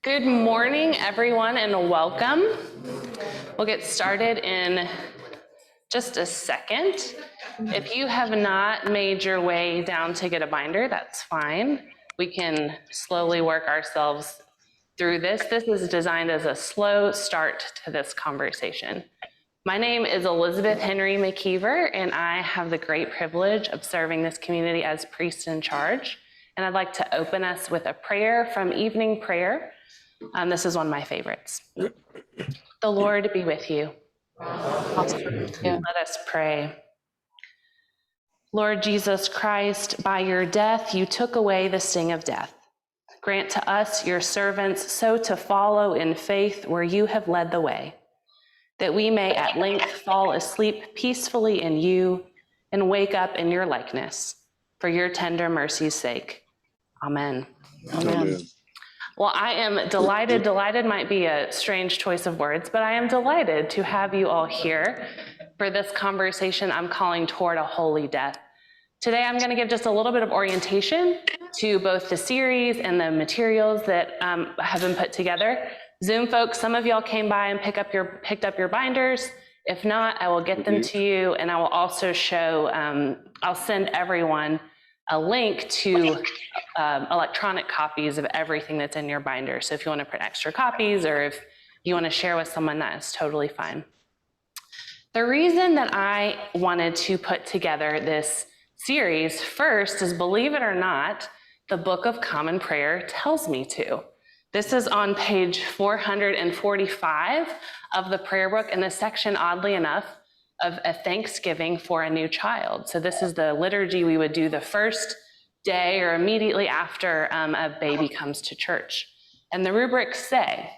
Good morning, everyone, and welcome. We'll get started in just a second. If you have not made your way down to get a binder, that's fine. We can slowly work ourselves through this. This is designed as a slow start to this conversation. My name is Elizabeth Henry-McKeever, and I have the great privilege of serving this community as priest in charge. And I'd like to open us with a prayer from Evening Prayer. This is one of my favorites. The Lord be with you. Let us pray. Lord Jesus Christ, by your death, you took away the sting of death. Grant to us, your servants, so to follow in faith where you have led the way, that we may at length fall asleep peacefully in you and wake up in your likeness, for your tender mercy's sake. Amen. Amen. Well, I am delighted might be a strange choice of words, but I am delighted to have you all here for this conversation I'm calling Toward a Holy Death. Today, I'm going to give just a little bit of orientation to both the series and the materials that have been put together. Zoom folks, some of y'all came by and picked up your binders. If not, I will get them to you, and I will also show, I'll send everyone a link to electronic copies of everything that's in your binder. So if you want to print extra copies or if you want to share with someone, that is totally fine. The reason that I wanted to put together this series first is, believe it or not, the Book of Common Prayer tells me to. This is on page 445 of the prayer book in the section, oddly enough, of a thanksgiving for a new child. So this is the liturgy we would do the first day or immediately after a baby comes to church. And the rubrics say,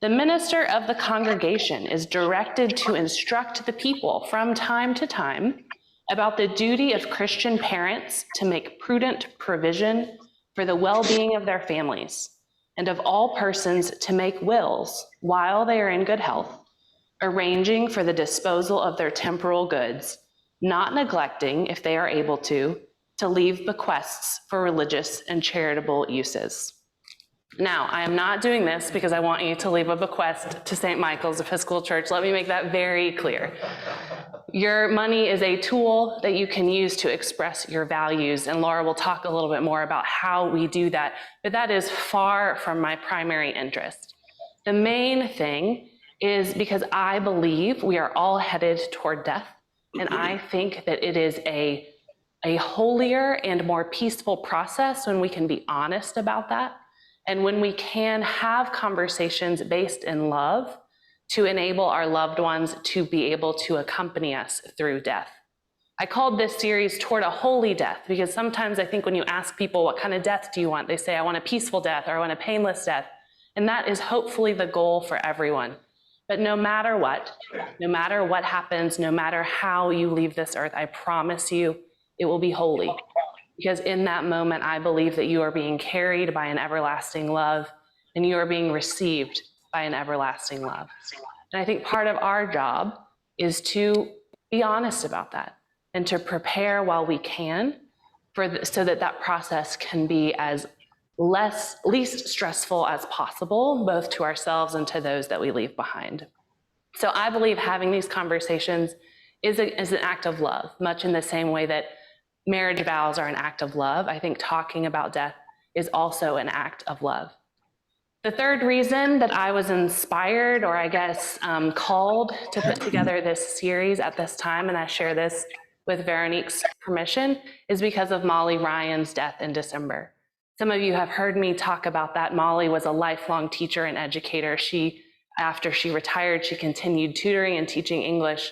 the minister of the congregation is directed to instruct the people from time to time about the duty of Christian parents to make prudent provision for the well-being of their families, and of all persons to make wills while they are in good health, arranging for the disposal of their temporal goods, not neglecting, if they are able to leave bequests for religious and charitable uses. Now, I am not doing this because I want you to leave a bequest to St. Michael's Episcopal Church. Let me make that very clear. Your money is a tool that you can use to express your values, and Laura will talk a little bit more about how we do that, but that is far from my primary interest. The main thing is because I believe we are all headed toward death, and I think that it is a holier and more peaceful process when we can be honest about that, and when we can have conversations based in love to enable our loved ones to be able to accompany us through death. I called this series Toward a Holy Death because sometimes I think when you ask people, what kind of death do you want? They say, I want a peaceful death or I want a painless death. And that is hopefully the goal for everyone. But no matter what happens, no matter how you leave this earth, I promise you it will be holy. Because in that moment, I believe that you are being carried by an everlasting love and you are being received by an everlasting love. And I think part of our job is to be honest about that and to prepare while we can so that process can be as least stressful as possible, both to ourselves and to those that we leave behind. So I believe having these conversations is an act of love, much in the same way that marriage vows are an act of love. I think talking about death is also an act of love. The third reason that I was inspired, or I guess called to put together this series at this time, and I share this with Veronique's permission, is because of Molly Ryan's death in December. Some of you have heard me talk about that. Molly was a lifelong teacher and educator. After she retired, she continued tutoring and teaching English.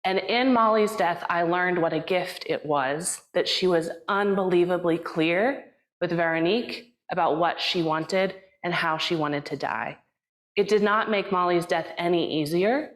And in Molly's death, I learned what a gift it was that she was unbelievably clear with Veronique about what she wanted and how she wanted to die. It did not make Molly's death any easier,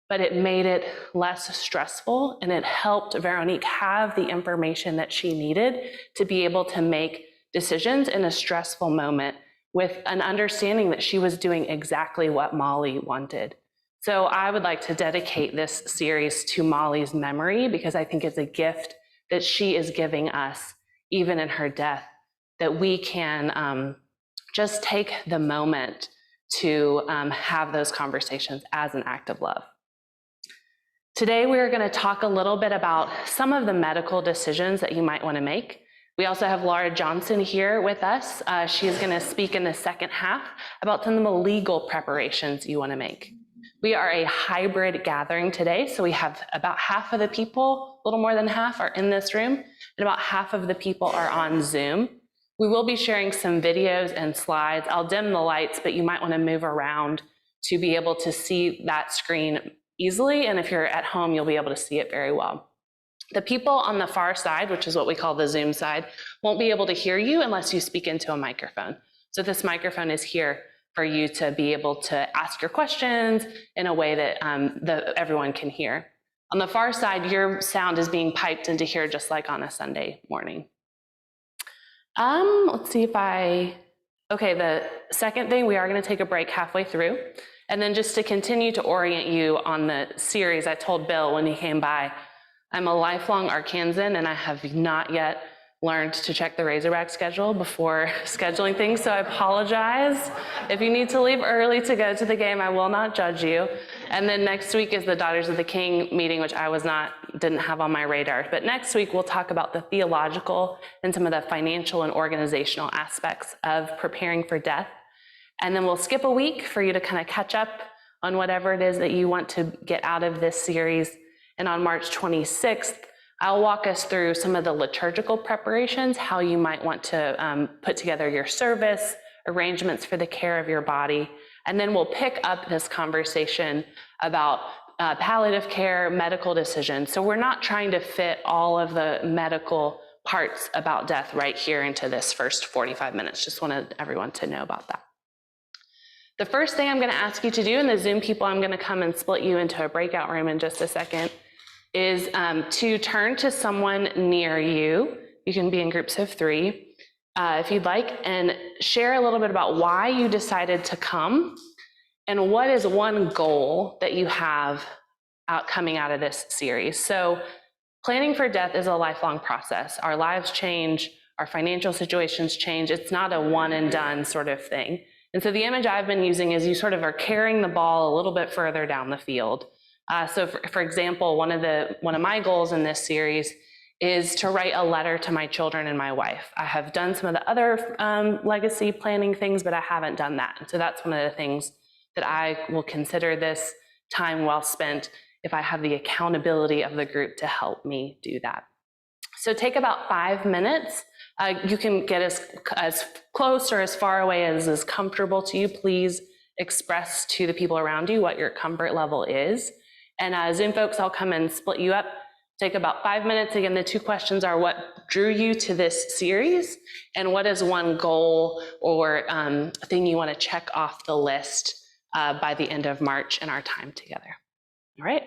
but it made it less stressful, and it helped Veronique have the information that she needed to be able to make decisions in a stressful moment with an understanding that she was doing exactly what Molly wanted. So I would like to dedicate this series to Molly's memory because I think it's a gift that she is giving us, even in her death, that we can just take the moment to have those conversations as an act of love. Today, we're going to talk a little bit about some of the medical decisions that you might want to make. We also have Laura Johnson here with us. She is going to speak in the second half about some of the legal preparations you want to make. We are a hybrid gathering today, so we have about half of the people, a little more than half, are in this room, and about half of the people are on Zoom. We will be sharing some videos and slides. I'll dim the lights, but you might want to move around to be able to see that screen easily, and if you're at home, you'll be able to see it very well. The people on the far side, which is what we call the Zoom side, won't be able to hear you unless you speak into a microphone. So this microphone is here for you to be able to ask your questions in a way that, everyone can hear. On the far side, your sound is being piped into here just like on a Sunday morning. Let's see if okay, the second thing, we are going to take a break halfway through. And then just to continue to orient you on the series, I told Bill when he came by, I'm a lifelong Arkansan and I have not yet learned to check the Razorback schedule before scheduling things, so I apologize. If you need to leave early to go to the game, I will not judge you. And then next week is the Daughters of the King meeting, which I didn't have on my radar. But next week we'll talk about the theological and some of the financial and organizational aspects of preparing for death. And then we'll skip a week for you to kind of catch up on whatever it is that you want to get out of this series. And on March 26th, I'll walk us through some of the liturgical preparations, how you might want to put together your service, arrangements for the care of your body. And then we'll pick up this conversation about palliative care, medical decisions. So we're not trying to fit all of the medical parts about death right here into this first 45 minutes. Just wanted everyone to know about that. The first thing I'm going to ask you to do, and the Zoom people, I'm going to come and split you into a breakout room in just a second, is to turn to someone near you. You can be in groups of 3 if you'd like, and share a little bit about why you decided to come and what is one goal that you have coming out of this series. So planning for death is a lifelong process. Our lives change, our financial situations change. It's not a one and done sort of thing. And so the image I've been using is you sort of are carrying the ball a little bit further down the field. So for example, one of my goals in this series is to write a letter to my children and my wife. I have done some of the other legacy planning things, but I haven't done that. And so that's one of the things that I will consider this time well spent if I have the accountability of the group to help me do that. So take about 5 minutes. You can get as close or as far away as is comfortable to you. Please express to the people around you what your comfort level is. And Zoom folks, I'll come and split you up. Take about 5 minutes. Again, the 2 questions are what drew you to this series and what is one goal or thing you want to check off the list by the end of March in our time together. All right.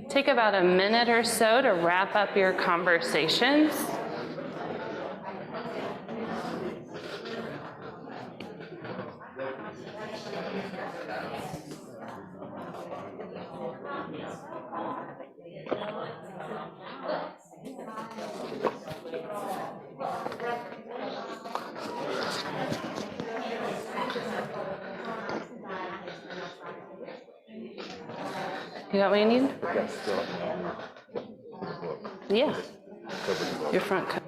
Take about a minute or so to wrap up your conversations. You got what you need? Yeah. Your front cover.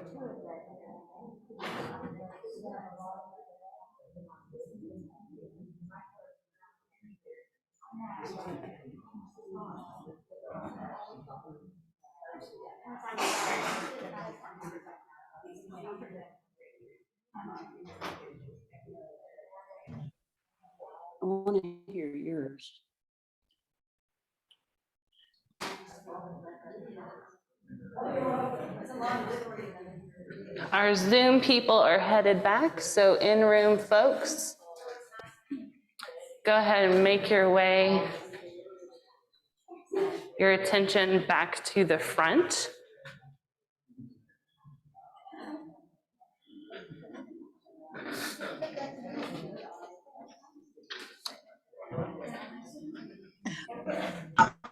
I want to hear yours. Our Zoom people are headed back, so in-room folks, go ahead and make your way, your attention back to the front.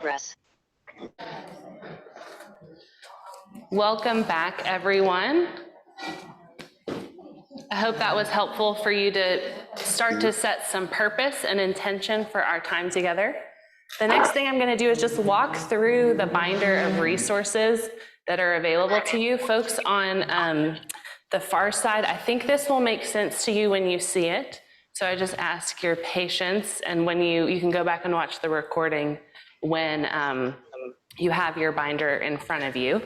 Press. Welcome back, everyone. I hope that was helpful for you to start to set some purpose and intention for our time together. The next thing I'm going to do is just walk through the binder of resources that are available to you. Folks on the far side, I think this will make sense to you when you see it. So I just ask your patience, and when you can go back and watch the recording when you have your binder in front of you.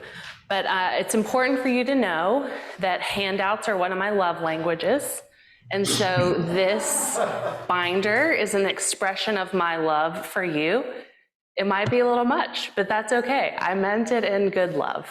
But it's important for you to know that handouts are one of my love languages. And so this binder is an expression of my love for you. It might be a little much, but that's okay. I meant it in good love.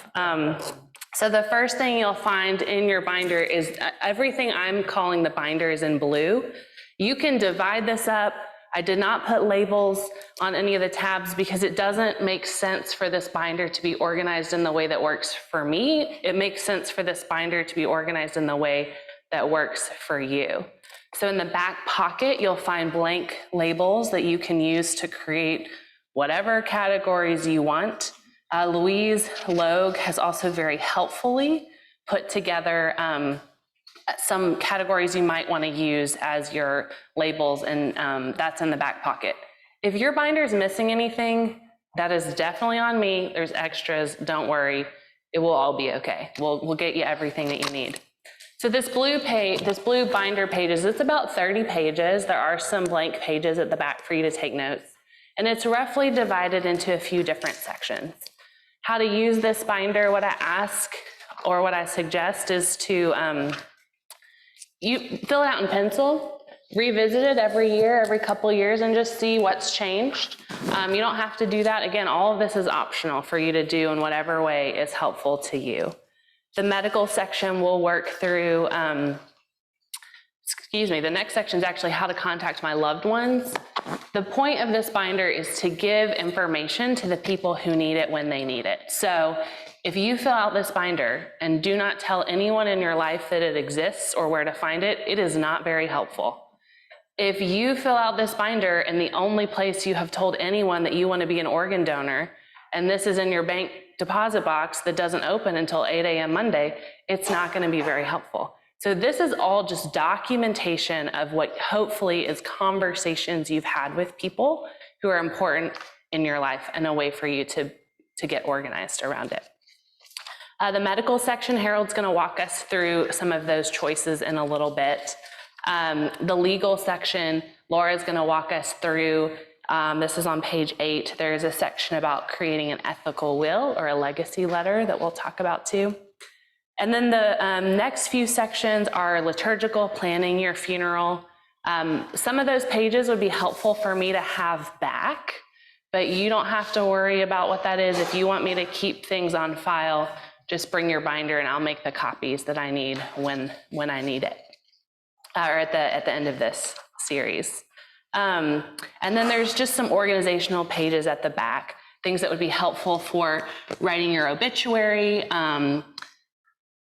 So the first thing you'll find in your binder is everything I'm calling the binder is in blue. You can divide this up. I did not put labels on any of the tabs because it doesn't make sense for this binder to be organized in the way that works for me. It makes sense for this binder to be organized in the way that works for you. So in the back pocket, you'll find blank labels that you can use to create whatever categories you want. Louise Logue has also very helpfully put together some categories you might want to use as your labels, and that's in the back pocket. If your binder is missing anything, that is definitely on me. There's extras, don't worry. It will all be okay. We'll get you everything that you need. So this blue binder pages, it's about 30 pages. There are some blank pages at the back for you to take notes. And it's roughly divided into a few different sections. How to use this binder, what I ask or what I suggest is to you fill it out in pencil, revisit it every year, every couple years, and just see what's changed. You don't have to do that. Again, all of this is optional for you to do in whatever way is helpful to you. The medical section will work through, the next section is actually how to contact my loved ones. The point of this binder is to give information to the people who need it when they need it. So if you fill out this binder and do not tell anyone in your life that it exists or where to find it, it is not very helpful. If you fill out this binder and the only place you have told anyone that you want to be an organ donor, and this is in your bank deposit box that doesn't open until 8 a.m. Monday, it's not going to be very helpful. So this is all just documentation of what hopefully is conversations you've had with people who are important in your life and a way for you to get organized around it. The medical section, Harold's going to walk us through some of those choices in a little bit. The legal section, Laura's going to walk us through. This is on page 8. There's a section about creating an ethical will or a legacy letter that we'll talk about too. And then the next few sections are liturgical, planning your funeral. Some of those pages would be helpful for me to have back, but you don't have to worry about what that is. If you want me to keep things on file, just bring your binder and I'll make the copies that I need when I need it, or at the end of this series. And then there's just some organizational pages at the back, things that would be helpful for writing your obituary,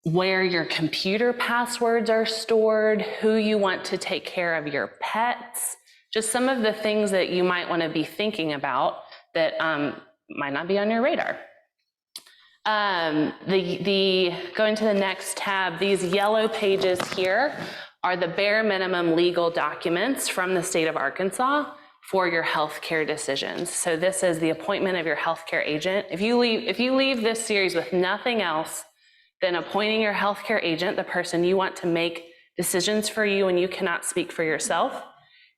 where your computer passwords are stored, who you want to take care of your pets, just some of the things that you might want to be thinking about that might not be on your radar. Going to the next tab, these yellow pages here are the bare minimum legal documents from the state of Arkansas for your healthcare decisions. So this is the appointment of your healthcare agent. If you leave this series with nothing else than appointing your healthcare agent, the person you want to make decisions for you and you cannot speak for yourself,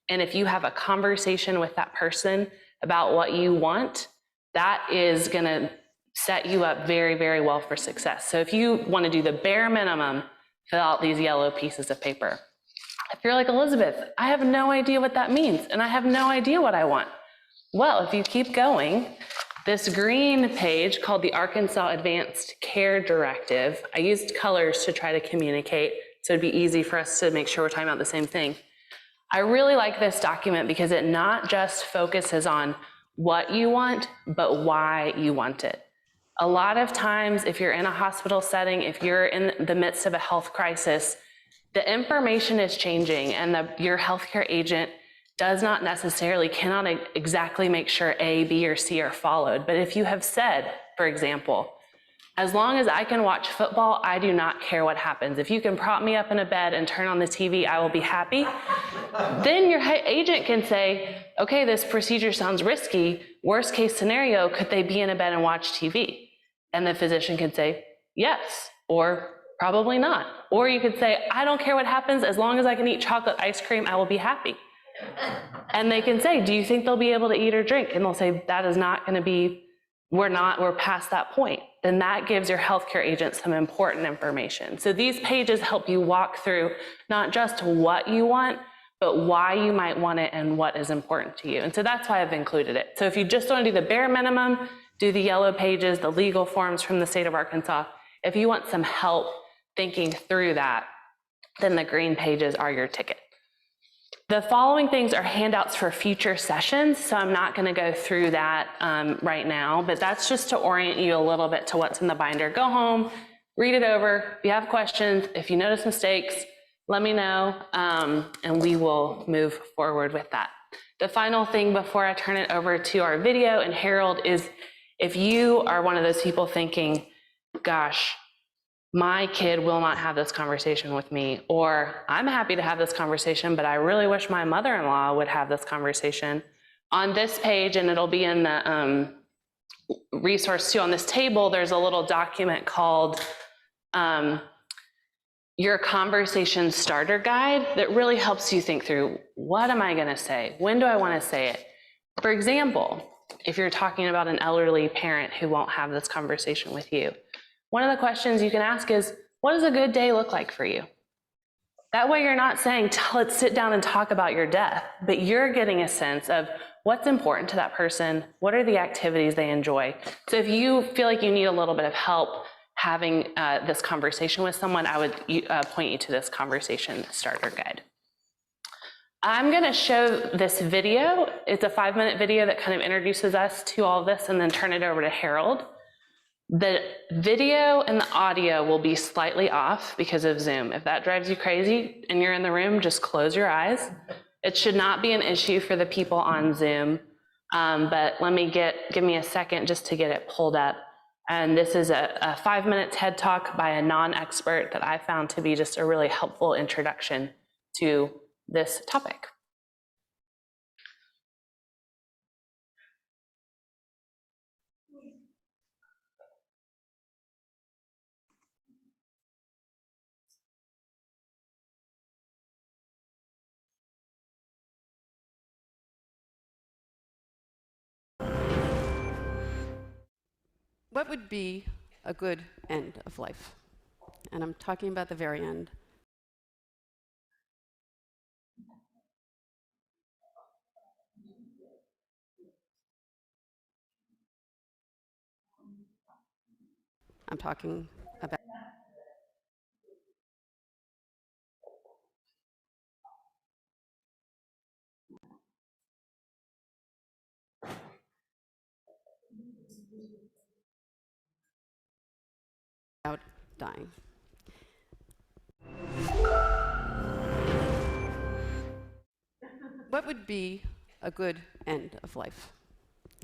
and if you have a conversation with that person about what you want, that is going to set you up very, very well for success. So if you want to do the bare minimum, fill out these yellow pieces of paper. If you're like, Elizabeth, I have no idea what that means, and I have no idea what I want. Well, if you keep going, this green page called the Arkansas Advanced Care Directive, I used colors to try to communicate, so it'd be easy for us to make sure we're talking about the same thing. I really like this document because it not just focuses on what you want, but why you want it. A lot of times, if you're in a hospital setting, if you're in the midst of a health crisis, the information is changing and your healthcare agent cannot exactly make sure A, B, or C are followed. But if you have said, for example, as long as I can watch football, I do not care what happens. If you can prop me up in a bed and turn on the TV, I will be happy. Then your agent can say, okay, this procedure sounds risky. Worst case scenario, could they be in a bed and watch TV? And the physician can say, yes, or probably not. Or you could say, I don't care what happens. As long as I can eat chocolate ice cream, I will be happy. And they can say, do you think they'll be able to eat or drink? And they'll say, that is not going to be, we're past that point. then that gives your healthcare agent some important information. So these pages help you walk through not just what you want, but why you might want it and what is important to you. And so that's why I've included it. So if you just want to do the bare minimum, do the yellow pages, the legal forms from the state of Arkansas. If you want some help thinking through that, then the green pages are your ticket. The following things are handouts for future sessions, so I'm not going to go through that right now, but that's just to orient you a little bit to what's in the binder. Go home, read it over. If you have questions, if you notice mistakes, let me know, and we will move forward with that. The final thing before I turn it over to our video and Harold is, if you are one of those people thinking, gosh, my kid will not have this conversation with me, or I'm happy to have this conversation, but I really wish my mother-in-law would have this conversation. On this page, and it'll be in the resource too, on this table, there's a little document called your conversation starter guide that really helps you think through, what am I gonna say? When do I wanna say it? For example, if you're talking about an elderly parent who won't have this conversation with you, one of the questions you can ask is, what does a good day look like for you? That way you're not saying, let's sit down and talk about your death, but you're getting a sense of what's important to that person, what are the activities they enjoy. So if you feel like you need a little bit of help having this conversation with someone, I would point you to this conversation starter guide. I'm gonna show this video. It's a 5-minute video that kind of introduces us to all of this, and then turn it over to Harold. The video and the audio will be slightly off because of Zoom. If that drives you crazy and you're in the room, just close your eyes. It should not be an issue for the people on Zoom, but give me a second just to get it pulled up. And this is a 5-minute TED Talk by a non-expert that I found to be just a really helpful introduction to this topic. What would be a good end of life? And I'm talking about the very end. I'm talking about dying. What would be a good end of life?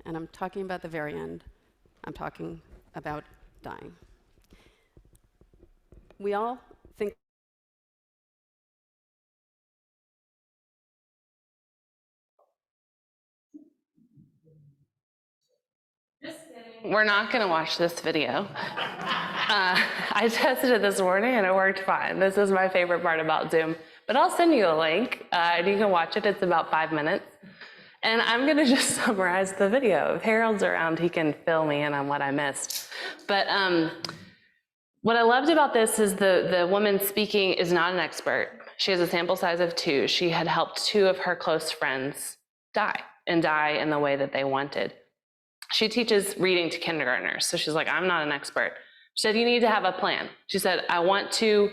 And I'm talking about the very end. I'm talking about dying. We all think We're not going to watch this video. I tested it this morning and it worked fine. This is my favorite part about Zoom, but I'll send you a link and you can watch it. It's about 5 minutes. And I'm going to just summarize the video. If Harold's around, he can fill me in on what I missed. But what I loved about this is the woman speaking is not an expert. She has a sample size of 2. She had helped 2 of her close friends die in the way that they wanted. She teaches reading to kindergartners. So she's like, I'm not an expert. She said, you need to have a plan. She said, I want to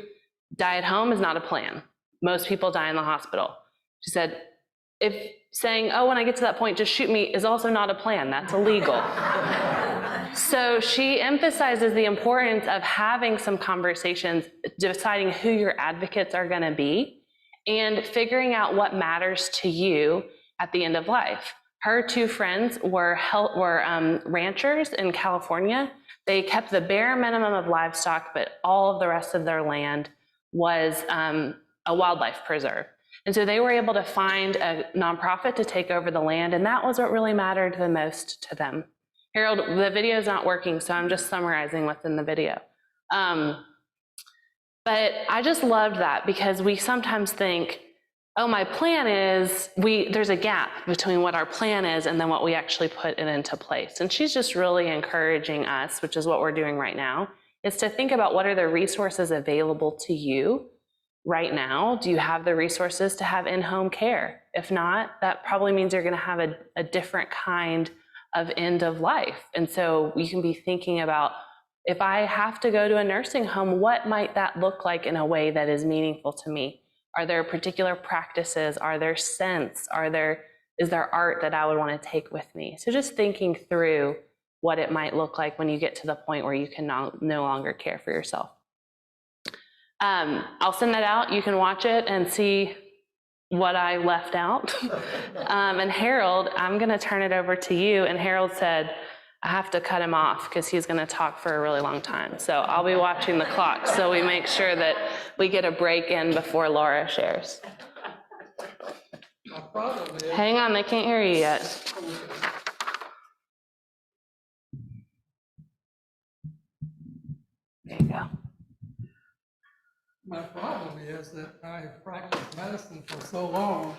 die at home is not a plan. Most people die in the hospital. She said, if saying, oh, when I get to that point, just shoot me is also not a plan. That's illegal. So she emphasizes the importance of having some conversations, deciding who your advocates are gonna be, and figuring out what matters to you at the end of life. Her 2 friends were ranchers in California. They kept the bare minimum of livestock, but all of the rest of their land was a wildlife preserve. And so they were able to find a nonprofit to take over the land, and that was what really mattered the most to them. Harold, the video is not working, so I'm just summarizing what's in the video. But I just loved that because we sometimes think, oh, my plan is, there's a gap between what our plan is and then what we actually put it into place. And she's just really encouraging us, which is what we're doing right now, is to think about what are the resources available to you right now. Do you have the resources to have in-home care? If not, that probably means you're going to have a different kind of end of life. And so we can be thinking about, if I have to go to a nursing home, what might that look like in a way that is meaningful to me? Are there particular practices? Are there scents? Is there art that I would want to take with me? So just thinking through what it might look like when you get to the point where you can no longer care for yourself. I'll send that out. You can watch it and see what I left out. And Harold, I'm going to turn it over to you. And Harold said, I have to cut him off because he's going to talk for a really long time. So I'll be watching the clock so we make sure that we get a break in before Laura shares. Hang on, they can't hear you yet. There you go. My problem is that I have practiced medicine for so long.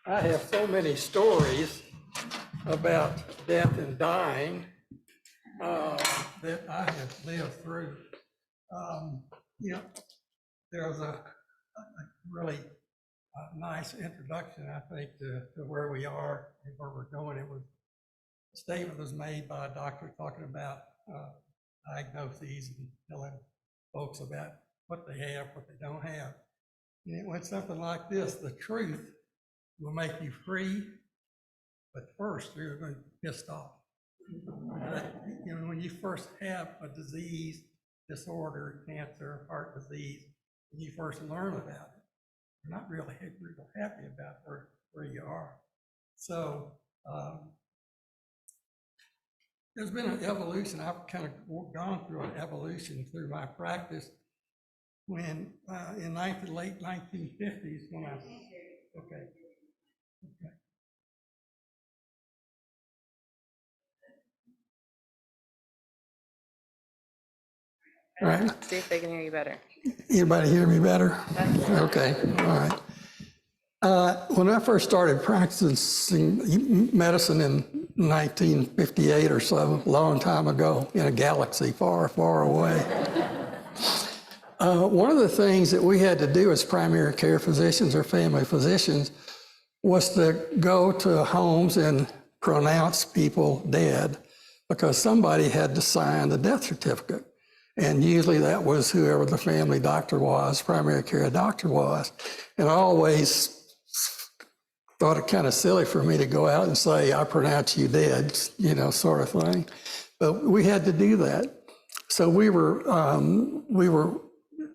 I have so many stories about death and dying that I have lived through. There's a really nice introduction, I think, to where we are and where we're going. A statement was made by a doctor talking about diagnoses and telling folks about what they have, what they don't have. And it went something like this: the truth will make you free, but first you're going to be pissed off. When you first have a disease, disorder, cancer, heart disease, and you first learn about it, you're not really happy about where you are. So there's been an evolution. I've kind of gone through an evolution through my practice. When in the late 1950s, when okay. All right. See if they can hear you better. Anybody hear me better? Okay, all right. When I first started practicing medicine in 1958 or so, a long time ago, in a galaxy far, far away, one of the things that we had to do as primary care physicians or family physicians was to go to homes and pronounce people dead, because somebody had to sign the death certificate. And usually that was whoever the family doctor was, primary care doctor was. And I always thought it kind of silly for me to go out and say, I pronounce you dead, sort of thing. But we had to do that. So we were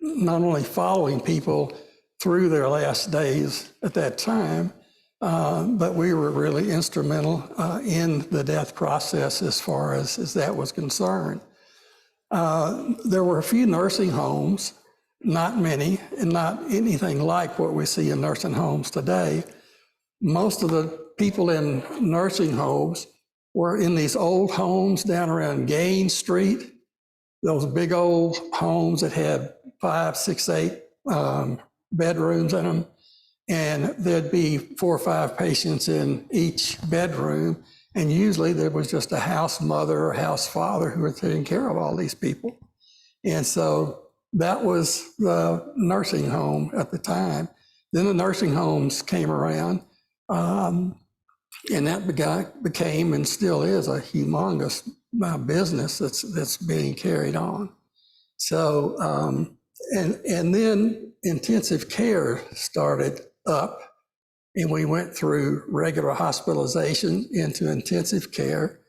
not only following people through their last days at that time, but we were really instrumental in the death process as far as that was concerned. There were a few nursing homes, not many, and not anything like what we see in nursing homes today. Most of the people in nursing homes were in these old homes down around Gaines Street, those big old homes that had 5, 6, 8 bedrooms in them. And there'd be 4 or 5 patients in each bedroom. And usually there was just a house mother or house father who were taking care of all these people. And so that was the nursing home at the time. Then the nursing homes came around, and that became and still is a humongous business that's being carried on. So, and then intensive care started up. And we went through regular hospitalization into intensive care.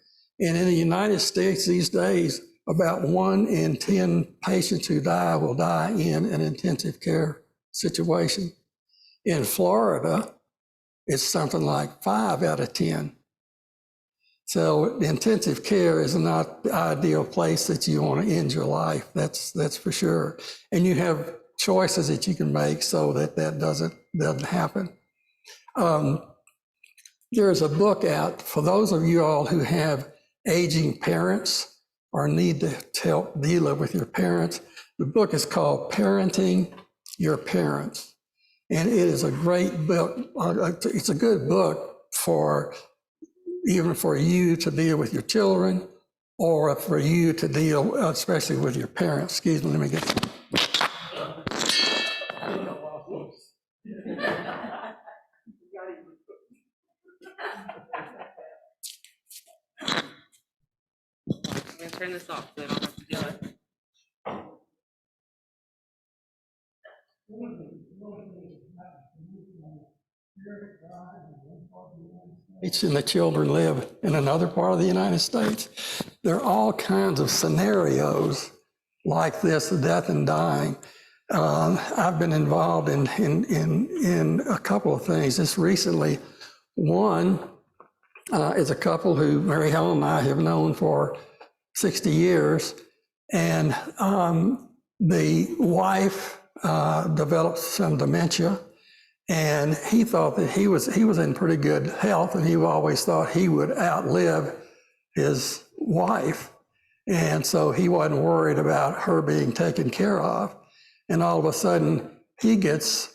And in the United States these days, about 1 in 10 patients who die will die in an intensive care situation. In Florida, it's something like 5 out of 10. So intensive care is not the ideal place that you want to end your life. That's for sure. And you have choices that you can make so that doesn't happen. There's a book out for those of you all who have aging parents or need to help deal with your parents. The book is called Parenting Your Parents. And it is a great book. It's a good book for even for you to deal with your children or for you to deal, especially with your parents. Excuse me, let me get some. I'm gonna turn this off so I don't have to do it. And the children live in another part of the United States. There are all kinds of scenarios like this, death and dying. I've been involved in a couple of things. Just recently, one is a couple who Mary Helen and I have known for 60 years, and the wife developed some dementia. And he thought that he was in pretty good health, and he always thought he would outlive his wife. And so he wasn't worried about her being taken care of. And all of a sudden, he gets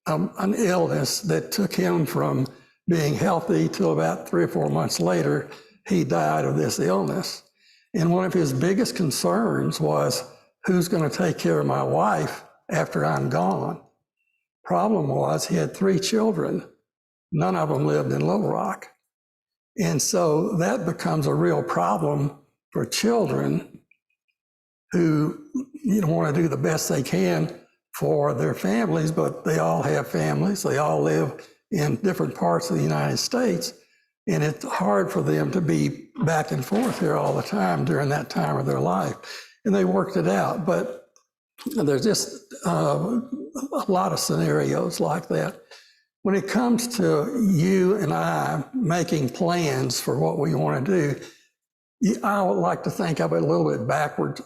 an illness that took him from being healthy till about 3 or 4 months later, he died of this illness. And one of his biggest concerns was, who's going to take care of my wife after I'm gone? Problem was, he had 3 children. None of them lived in Little Rock. And so that becomes a real problem for children who want to do the best they can for their families, but they all have families. They all live in different parts of the United States. And it's hard for them to be back and forth here all the time during that time of their life. And they worked it out. But there's just a lot of scenarios like that. When it comes to you and I making plans for what we want to do, I would like to think of it a little bit backwards.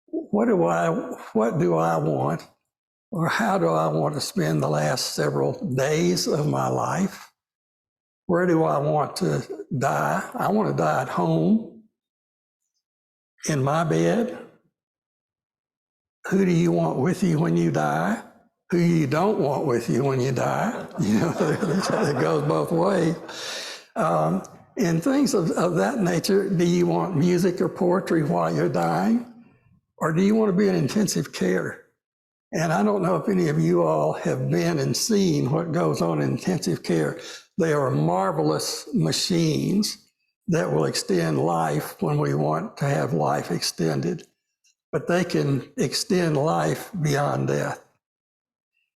What do I want, or how do I want to spend the last several days of my life? Where do I want to die? I want to die at home, in my bed. Who do you want with you when you die? Who you don't want with you when you die? It goes both ways. And things of that nature. Do you want music or poetry while you're dying? Or do you want to be in intensive care? And I don't know if any of you all have been and seen what goes on in intensive care. They are marvelous machines that will extend life when we want to have life extended. But they can extend life beyond death.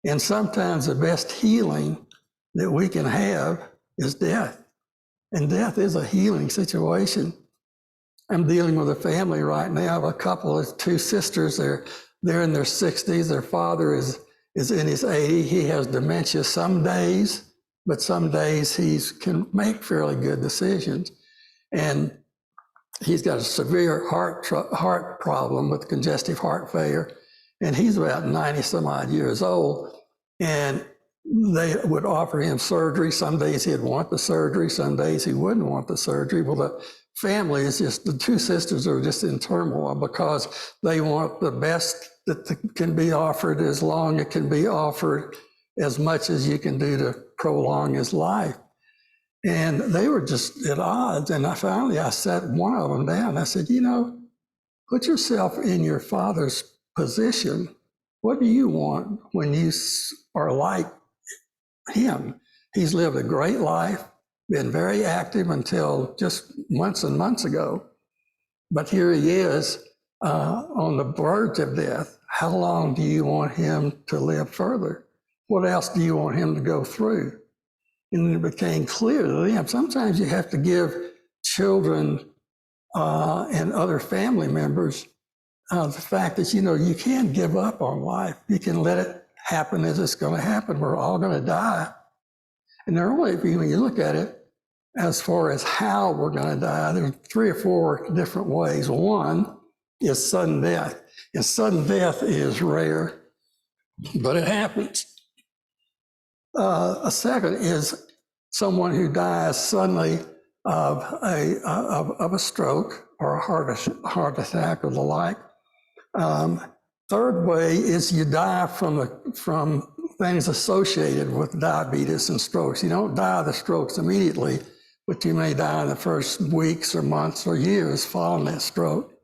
And sometimes the best healing that we can have is death. And death is a healing situation. I'm dealing with a family right now of a couple of 2 sisters. They're in their 60s. Their father is in his 80s. He has dementia some days, but some days he can make fairly good decisions. And he's got a severe heart problem with congestive heart failure, and he's about 90 some odd years old. And they would offer him surgery. Some days he'd want the surgery, some days he wouldn't want the surgery. Well, the family is just, the 2 sisters are just in turmoil because they want the best that can be offered, as long as it can be offered, as much as you can do to prolong his life. And they were just at odds. And I sat one of them down. I said, put yourself in your father's position. What do you want when you are like him? He's lived a great life, been very active until just months and months ago. But here he is on the verge of death. How long do you want him to live further? What else do you want him to go through? And it became clear to them, sometimes you have to give children and other family members the fact that, you can't give up on life. You can let it happen as it's going to happen. We're all going to die. And there are only, when you look at it, as far as how we're going to die, there are 3 or 4 different ways. One is sudden death. And sudden death is rare, but it happens. A second is someone who dies suddenly of a stroke or a heart attack or the like. Third way is you die from things associated with diabetes and strokes. You don't die of the strokes immediately, but you may die in the first weeks or months or years following that stroke.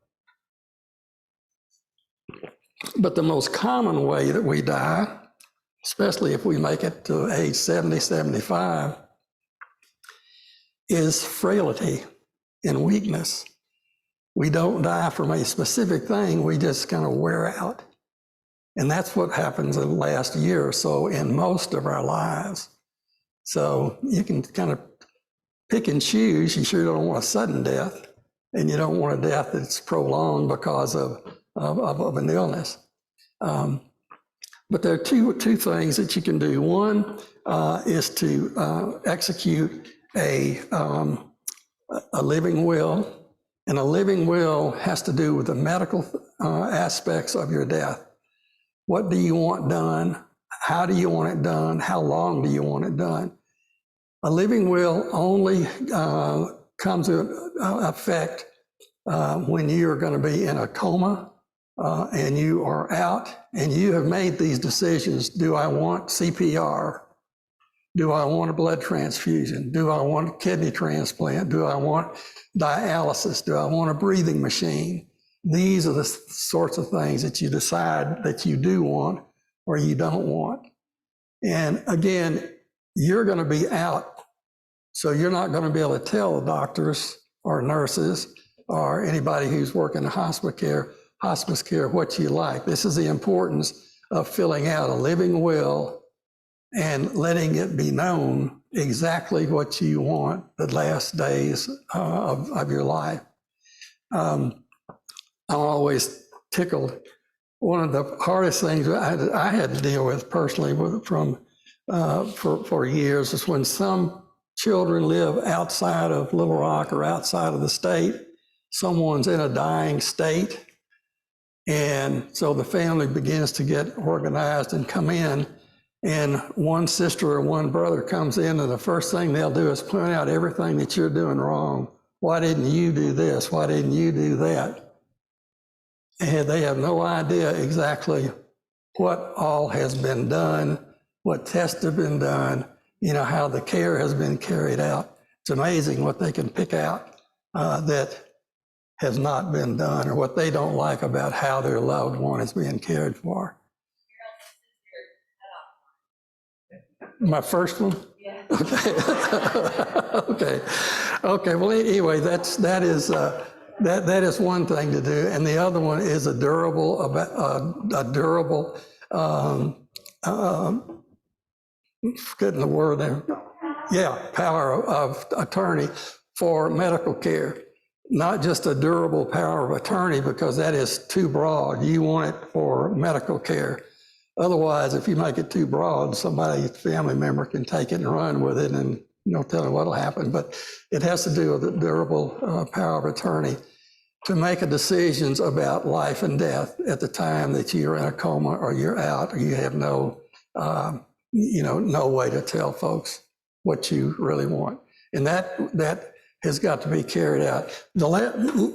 But the most common way that we die, especially if we make it to age 70, 75, is frailty and weakness. We don't die from a specific thing, we just kind of wear out. And that's what happens in the last year or so in most of our lives. So you can kind of pick and choose. You sure don't want a sudden death, and you don't want a death that's prolonged because of an illness. But there are two things that you can do. One is to execute a living will. And a living will has to do with the medical aspects of your death. What do you want done? How do you want it done? How long do you want it done? A living will only comes into effect when you're going to be in a coma and you are out and you have made these decisions. Do I want CPR? Do I want a blood transfusion? Do I want a kidney transplant? Do I want dialysis? Do I want a breathing machine? These are the sorts of things that you decide that you do want or you don't want. And again, you're going to be out. So you're not going to be able to tell the doctors or nurses or anybody who's working in hospice care what you like. This is the importance of filling out a living will and letting it be known exactly what you want the last days of your life. I'm always tickled. One of the hardest things I had to deal with personally for years is when some children live outside of Little Rock or outside of the state, someone's in a dying state, and so the family begins to get organized and come in. And one sister or one brother comes in, and the first thing they'll do is point out everything that you're doing wrong. Why didn't you do this? Why didn't you do that? And they have no idea exactly what all has been done, what tests have been done, how the care has been carried out. It's amazing what they can pick out that has not been done or what they don't like about how their loved one is being cared for. My first one? Yeah. Okay. Well, anyway, that is one thing to do, and the other one is a durable forgetting the word there. Yeah, power of attorney for medical care. Not just a durable power of attorney, because that is too broad. You want it for medical care. Otherwise, if you make it too broad, somebody's family member can take it and run with it and tell them what'll happen. But it has to do with the durable power of attorney to make decisions about life and death at the time that you're in a coma or you're out or you have no way to tell folks what you really want. And that has got to be carried out. The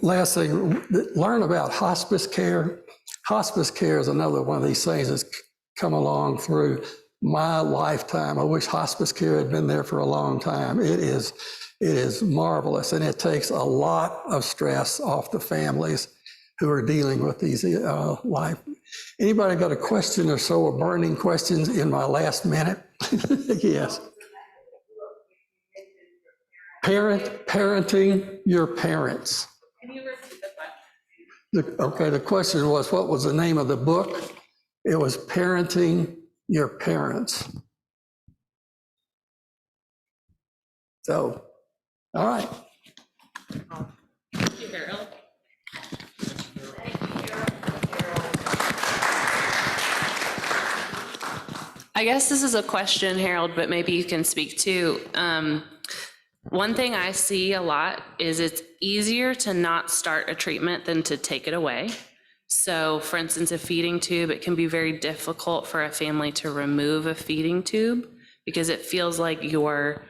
last thing, learn about hospice care. Hospice care is another one of these things that's come along through my lifetime. I wish hospice care had been there for a long time. It is marvelous, and it takes a lot of stress off the families who are dealing with these life. Anybody got a question or so, or burning questions in my last minute? Yes. Parenting your parents. Can you repeat the question? Okay, the question was, what was the name of the book? It was Parenting Your Parents. So, all right. Thank you, Harold. I guess this is a question, Harold, but maybe you can speak to. One thing I see a lot is it's easier to not start a treatment than to take it away. So for instance, a feeding tube, it can be very difficult for a family to remove a feeding tube because it feels like you're,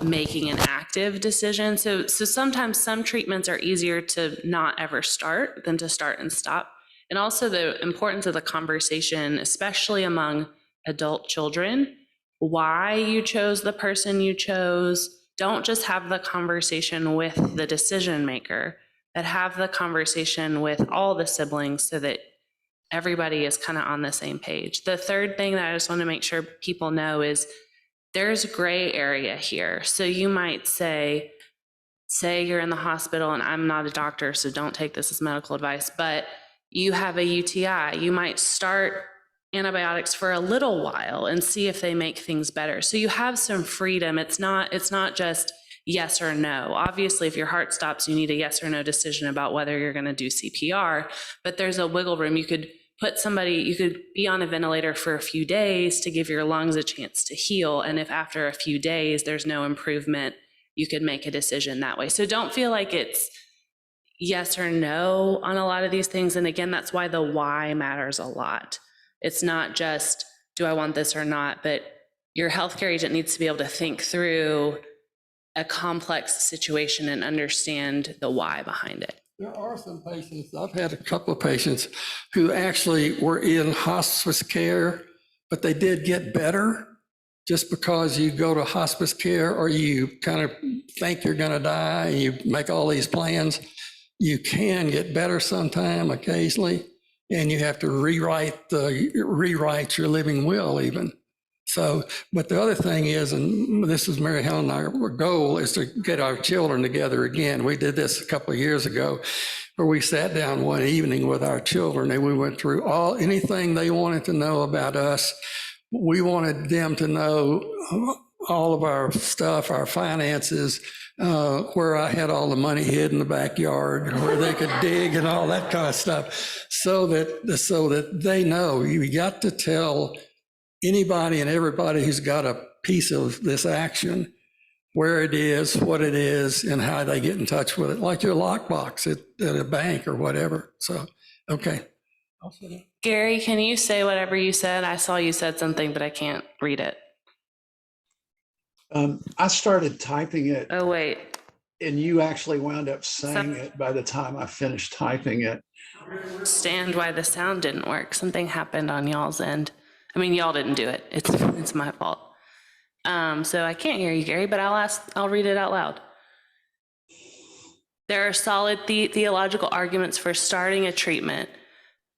making an active decision. So sometimes some treatments are easier to not ever start than to start and stop. and also the importance of the conversation, especially among adult children, why you chose the person you chose. Don't just have the conversation with the decision maker, but have the conversation with all the siblings so that everybody is kind of on the same page. The third thing that I just want to make sure people know is there's gray area here. So you might say you're in the hospital, and I'm not a doctor, so don't take this as medical advice, but you have a UTI. You might start antibiotics for a little while and see if they make things better. So you have some freedom. It's not just yes or no. Obviously, if your heart stops, you need a yes or no decision about whether you're going to do CPR, but there's a wiggle room. You could be on a ventilator for a few days to give your lungs a chance to heal. And if after a few days there's no improvement, you could make a decision that way. So don't feel like it's yes or no on a lot of these things. And again, that's why the why matters a lot. It's not just, do I want this or not, but your healthcare agent needs to be able to think through a complex situation and understand the why behind it. There are some patients, I've had a couple of patients who actually were in hospice care, but they did get better. Just because you go to hospice care or you kind of think you're going to die and you make all these plans, you can get better sometime occasionally, and you have to rewrite your living will even. So, but the other thing is, and this is Mary Helen and our goal is to get our children together again. We did this a couple of years ago where we sat down one evening with our children and we went through anything they wanted to know about us. We wanted them to know all of our stuff, our finances, where I had all the money hid in the backyard, where they could dig and all that kind of stuff, so that they know. You got to tell anybody and everybody who's got a piece of this action where it is, what it is, and how they get in touch with it, like your lockbox at a bank or whatever. So, okay. Gary, can you say whatever you said? I saw you said something, but I can't read it. I started typing it. Oh, wait. And you actually wound up saying it by the time I finished typing it. Understand why the sound didn't work. Something happened on y'all's end. I mean, y'all didn't do it. It's my fault. So I can't hear you, Gary, but I'll read it out loud. There are solid theological arguments for starting a treatment,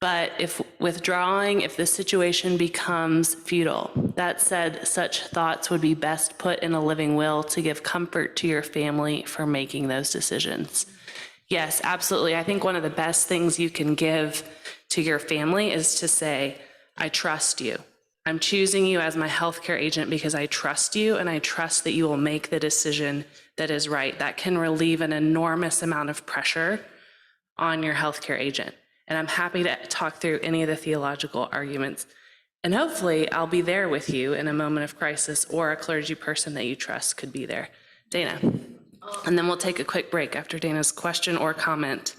but if the situation becomes futile. That said, such thoughts would be best put in a living will to give comfort to your family for making those decisions. Yes, absolutely. I think one of the best things you can give to your family is to say, I trust you. I'm choosing you as my healthcare agent because I trust you, and I trust that you will make the decision that is right. That can relieve an enormous amount of pressure on your healthcare agent. And I'm happy to talk through any of the theological arguments. And hopefully I'll be there with you in a moment of crisis, or a clergy person that you trust could be there. Dana. And then we'll take a quick break after Dana's question or comment.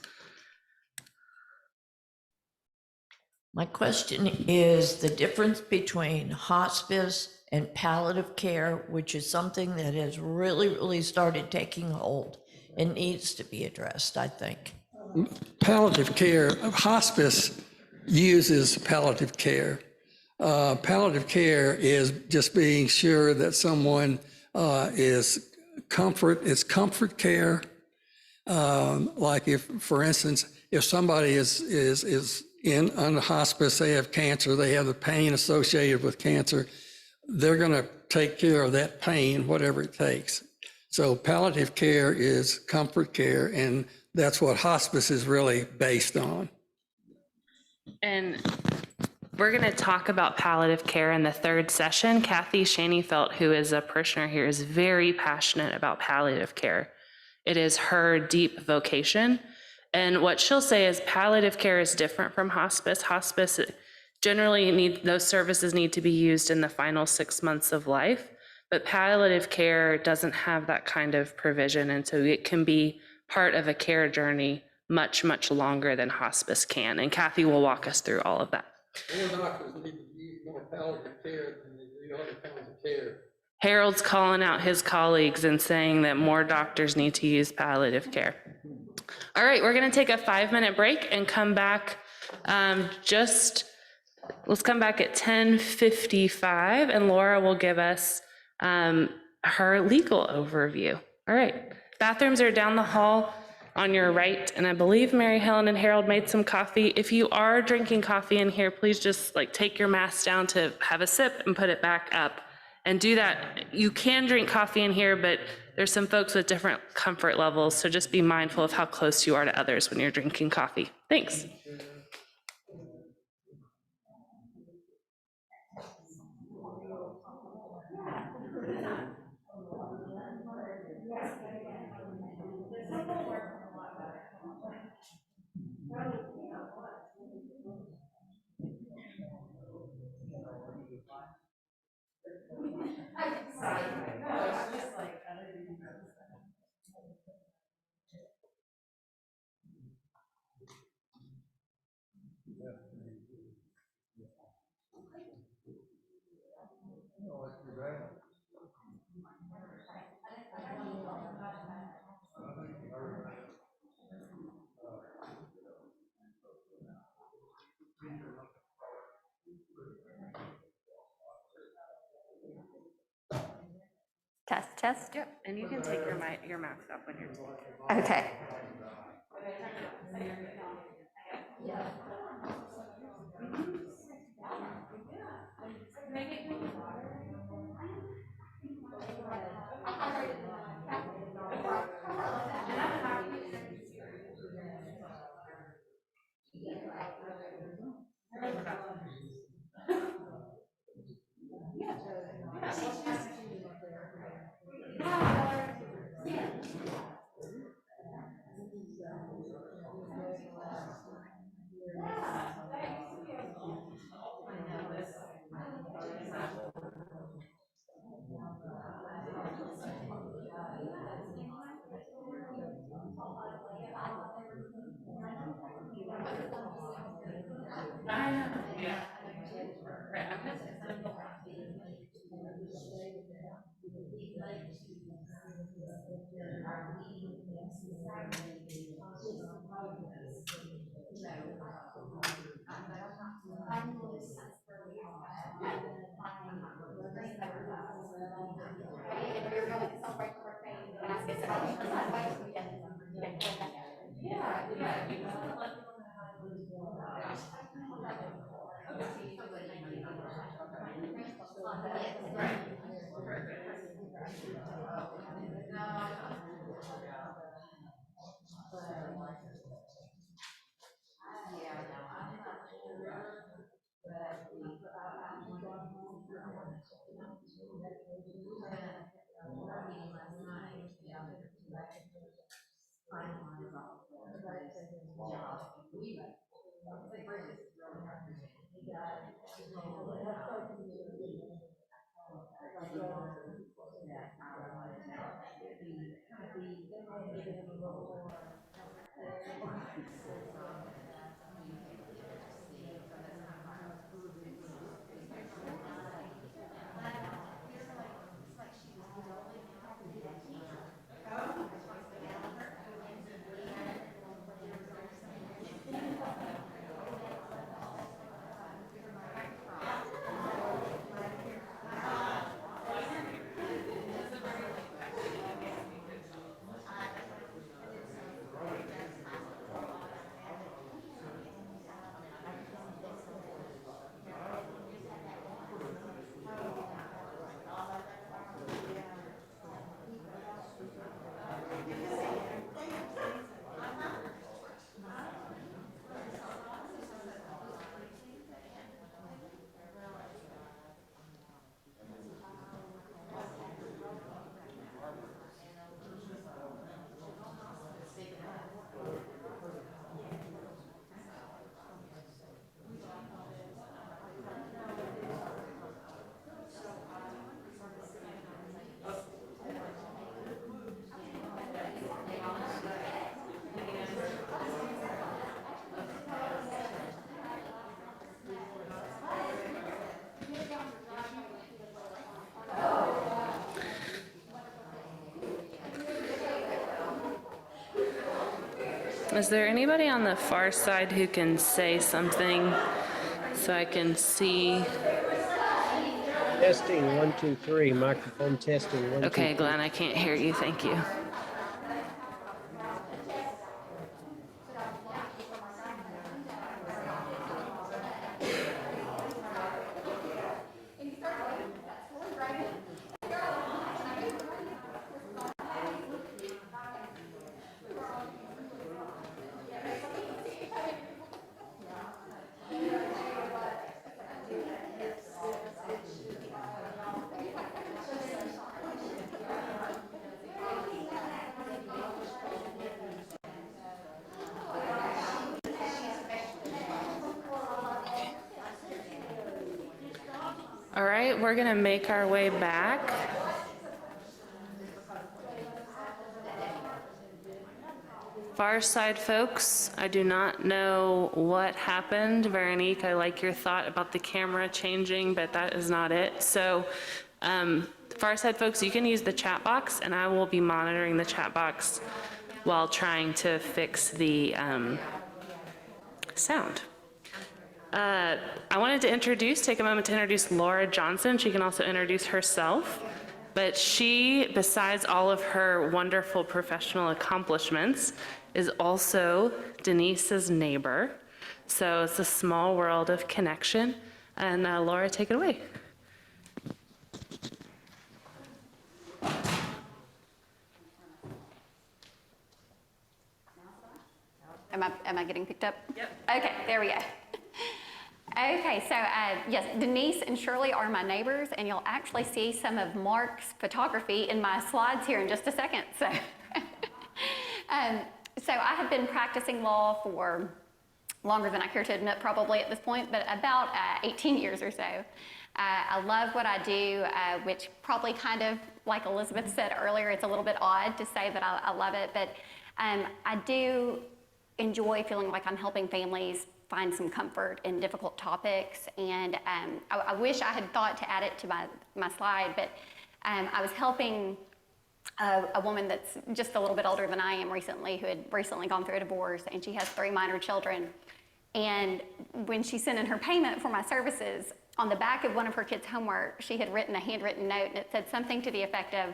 My question is the difference between hospice and palliative care, which is something that has really started taking hold and needs to be addressed, I think. Palliative care, hospice uses palliative care. Palliative care is just being sure that someone it's comfort care. Like if, for instance, if somebody is on the hospice, they have cancer, they have the pain associated with cancer, they're going to take care of that pain, whatever it takes. So palliative care is comfort care, and that's what hospice is really based on. And we're going to talk about palliative care in the third session. Kathy Shaneyfelt, who is a parishioner here, is very passionate about palliative care. It is her deep vocation. And what she'll say is palliative care is different from hospice. Hospice generally those services need to be used in the final 6 months of life, but palliative care doesn't have that kind of provision. And so it can be part of a care journey much longer than hospice can. And Kathy will walk us through all of that. More doctors need to use more palliative care than they do other kinds of care. Harold's calling out his colleagues and saying that more doctors need to use palliative care. All right, we're going to take a 5-minute break and come back Let's come back at 10:55 and Laura will give us her legal overview. All right, bathrooms are down the hall on your right, and I believe Mary Helen and Harold made some coffee. If you are drinking coffee in here, please just take your mask down to have a sip and put it back up. And do that. You can drink coffee in here, but there's some folks with different comfort levels, so just be mindful of how close you are to others when you're drinking coffee. Thanks. Test, test. Yep, and you can take your mask off when you're Okay. Is there anybody on the far side who can say something so I can see? Testing 1, 2, 3. Microphone testing 1, 2, 3. Okay, Glenn, I can't hear you. Thank you. All right, we're gonna make our way back. Far side folks, I do not know what happened. Veronique, I like your thought about the camera changing, but that is not it. So far side folks, you can use the chat box and I will be monitoring the chat box while trying to fix the sound. I wanted to take a moment to introduce Laura Johnson. She can also introduce herself, but she, besides all of her wonderful professional accomplishments, is also Denise's neighbor. So it's a small world of connection. And Laura, take it away. Am I getting picked up? Yep. Okay, there we go. Okay, so yes, Denise and Shirley are my neighbors, and you'll actually see some of Mark's photography in my slides here in just a second. So, so I have been practicing law for longer than I care to admit probably at this point, but about 18 years or so. I love what I do, which probably kind of, like Elizabeth said earlier, it's a little bit odd to say that I love it, but I do enjoy feeling like I'm helping families find some comfort in difficult topics. And I wish I had thought to add it to my slide, but I was helping a woman that's just a little bit older than I am recently, who had recently gone through a divorce, and she has 3 minor children. And when she sent in her payment for my services, on the back of one of her kids' homework, she had written a handwritten note, and it said something to the effect of,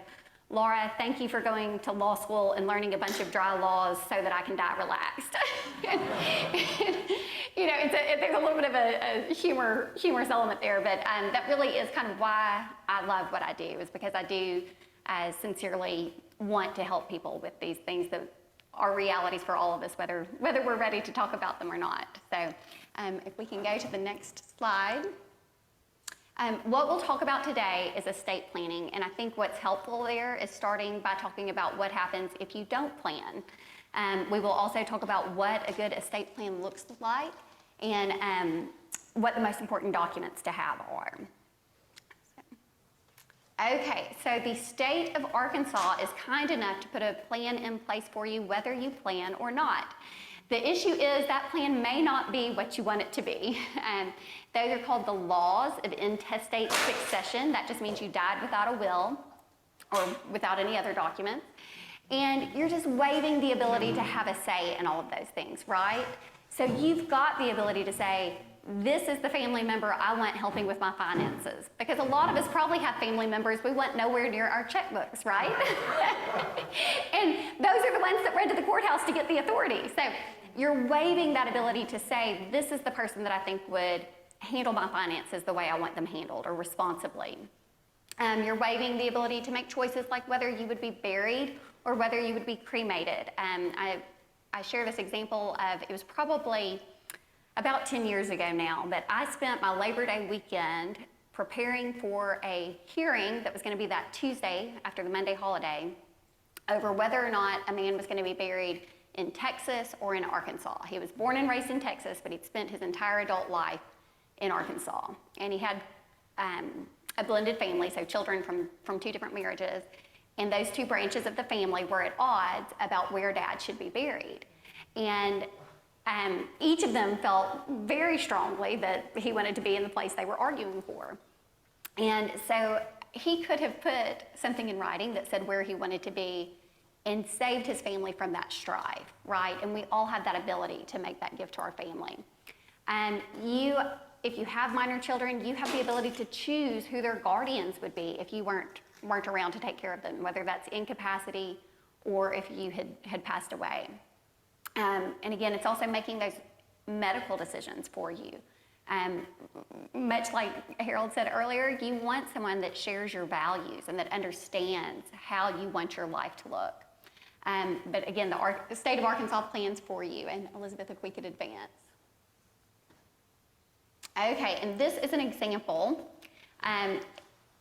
"Laura, thank you for going to law school and learning a bunch of dry laws so that I can die relaxed." You know, there's a little bit of a humorous element there, but that really is kind of why I love what I do, is because I do sincerely want to help people with these things that are realities for all of us, whether we're ready to talk about them or not. So if we can go to the next slide. What we'll talk about today is estate planning, and I think what's helpful there is starting by talking about what happens if you don't plan. We will also talk about what a good estate plan looks like and what the most important documents to have are. Okay, so the state of Arkansas is kind enough to put a plan in place for you whether you plan or not. The issue is that plan may not be what you want it to be. Those are called the laws of intestate succession. That just means you died without a will or without any other documents. And you're just waiving the ability to have a say in all of those things, right? So you've got the ability to say, this is the family member I want helping with my finances. Because a lot of us probably have family members we want nowhere near our checkbooks, right? And those are the ones that run to the courthouse to get the authority. So you're waiving that ability to say, this is the person that I think would handle my finances the way I want them handled, or responsibly. You're waiving the ability to make choices like whether you would be buried or whether you would be cremated. I share this example of, it was probably about 10 years ago now, that I spent my Labor Day weekend preparing for a hearing that was going to be that Tuesday after the Monday holiday over whether or not a man was going to be buried in Texas or in Arkansas. He was born and raised in Texas, but he'd spent his entire adult life in Arkansas. And he had a blended family, so children from 2 different marriages. And those 2 branches of the family were at odds about where dad should be buried. And each of them felt very strongly that he wanted to be in the place they were arguing for. And so he could have put something in writing that said where he wanted to be and saved his family from that strife, right? And we all have that ability to make that gift to our family. And if you have minor children, you have the ability to choose who their guardians would be if you weren't around to take care of them, whether that's incapacity or if you had passed away. And again, it's also making those medical decisions for you. Much like Harold said earlier, you want someone that shares your values and that understands how you want your life to look. But again, the state of Arkansas plans for you. And Elizabeth, if we could advance. Okay, and this is an example. And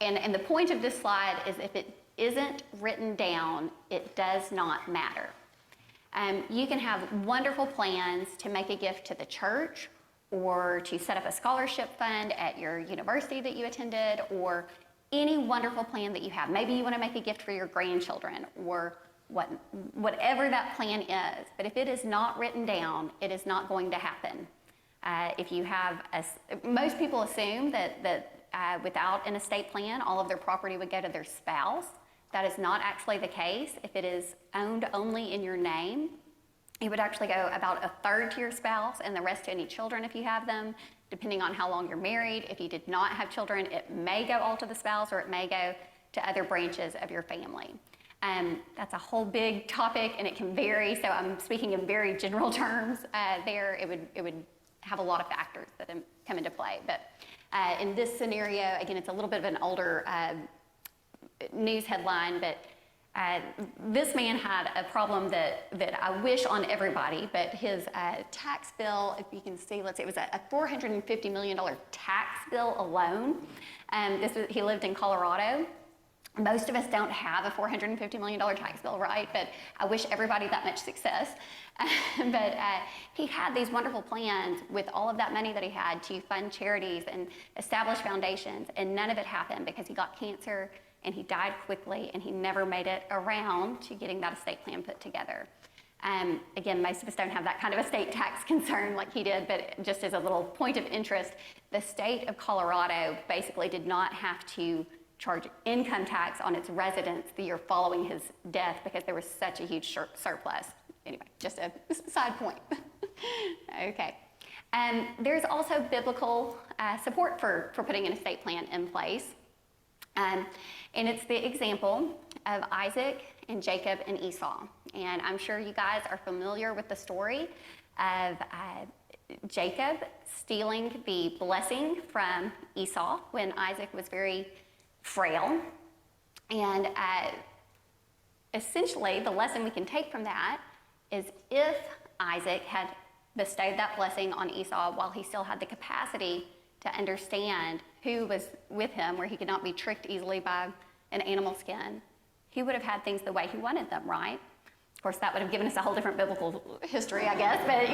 the point of this slide is if it isn't written down, it does not matter. You can have wonderful plans to make a gift to the church or to set up a scholarship fund at your university that you attended, or any wonderful plan that you have. Maybe you want to make a gift for your grandchildren or whatever that plan is. But if it is not written down, it is not going to happen. If you have, most people assume that without an estate plan, all of their property would go to their spouse. That is not actually the case. If it is owned only in your name, it would actually go about a third to your spouse and the rest to any children if you have them, depending on how long you're married. If you did not have children, it may go all to the spouse or it may go to other branches of your family. That's a whole big topic and it can vary, so I'm speaking in very general terms there. It would have a lot of factors that come into play. But in this scenario, again, it's a little bit of an older news headline, but this man had a problem that I wish on everybody, but his tax bill, if you can see, let's see, it was a $450 million tax bill alone. He lived in Colorado. Most of us don't have a $450 million tax bill, right? But I wish everybody that much success. But he had these wonderful plans with all of that money that he had to fund charities and establish foundations, and none of it happened because he got cancer and he died quickly and he never made it around to getting that estate plan put together. Again, most of us don't have that kind of estate tax concern like he did, but just as a little point of interest, the state of Colorado basically did not have to charge income tax on its residents the year following his death because there was such a huge surplus. Anyway, just a side point. Okay. There's also biblical support for putting an estate plan in place. And it's the example of Isaac and Jacob and Esau. And I'm sure you guys are familiar with the story of Jacob stealing the blessing from Esau when Isaac was very frail. And essentially, the lesson we can take from that is if Isaac had bestowed that blessing on Esau while he still had the capacity to understand who was with him, where he could not be tricked easily by an animal skin, he would have had things the way he wanted them, right? Of course, that would have given us a whole different biblical history, I guess, but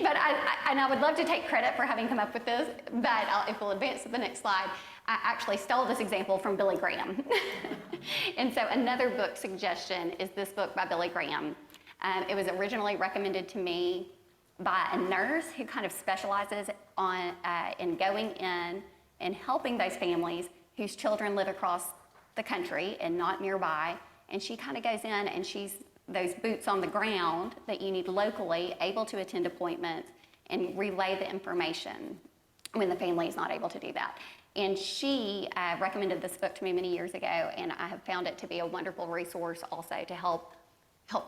but I would love to take credit for having come up with this, but if we'll advance to the next slide, I actually stole this example from Billy Graham. And so another book suggestion is this book by Billy Graham. It was originally recommended to me by a nurse who kind of specializes in going in and helping those families whose children live across the country and not nearby. And she kind of goes in and she's those boots on the ground that you need locally, able to attend appointments and relay the information when the family is not able to do that. And she recommended this book to me many years ago, and I have found it to be a wonderful resource also to help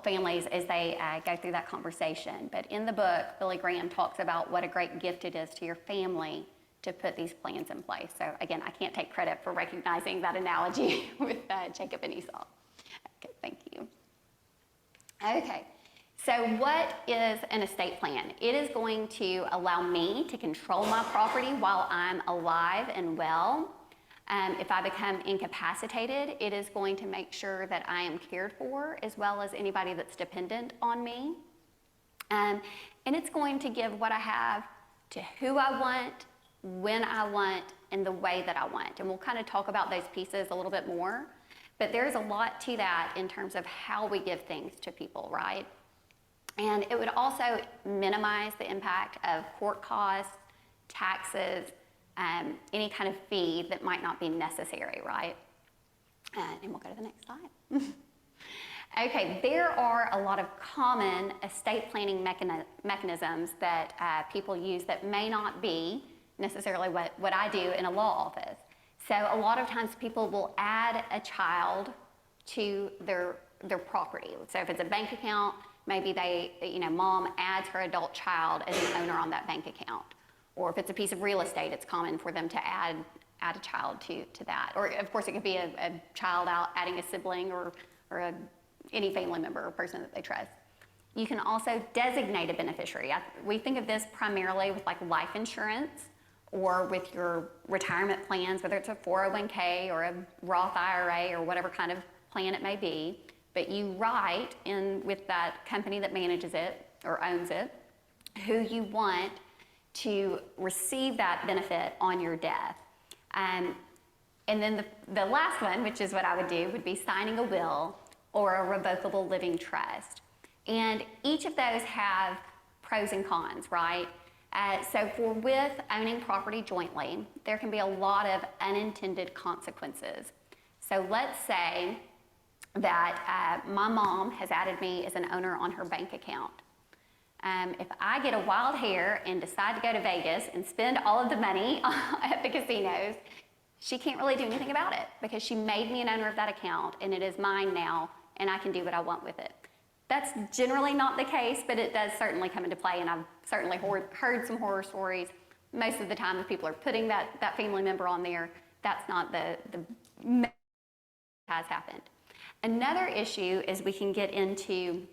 families as they go through that conversation. But in the book, Billy Graham talks about what a great gift it is to your family to put these plans in place. So again, I can't take credit for recognizing that analogy with Jacob and Esau. Okay, thank you. Okay, so what is an estate plan? It is going to allow me to control my property while I'm alive and well. If I become incapacitated, it is going to make sure that I am cared for as well as anybody that's dependent on me. And it's going to give what I have to who I want, when I want, and the way that I want. And we'll kind of talk about those pieces a little bit more. But there's a lot to that in terms of how we give things to people, right? And it would also minimize the impact of court costs, taxes, any kind of fee that might not be necessary, right? And we'll go to the next slide. Okay, there are a lot of common estate planning mechanisms that people use that may not be necessarily what I do in a law office. So a lot of times people will add a child to their property. So if it's a bank account, maybe mom adds her adult child as an owner on that bank account. Or if it's a piece of real estate, it's common for them to add a child to that. Or of course it could be a child out adding a sibling or any family member or person that they trust. You can also designate a beneficiary. We think of this primarily with like life insurance or with your retirement plans, whether it's a 401k or a Roth IRA or whatever kind of plan it may be. But you write in with that company that manages it or owns it, who you want to receive that benefit on your death. And then the last one, which is what I would do, would be signing a will or a revocable living trust. And each of those have pros and cons, right? So with owning property jointly, there can be a lot of unintended consequences. So let's say that my mom has added me as an owner on her bank account. If I get a wild hair and decide to go to Vegas and spend all of the money at the casinos, she can't really do anything about it because she made me an owner of that account and it is mine now and I can do what I want with it. That's generally not the case, but it does certainly come into play, and I've certainly heard some horror stories. Most of the time, if people are putting that family member on there, that's not the has happened. Another issue is we can get into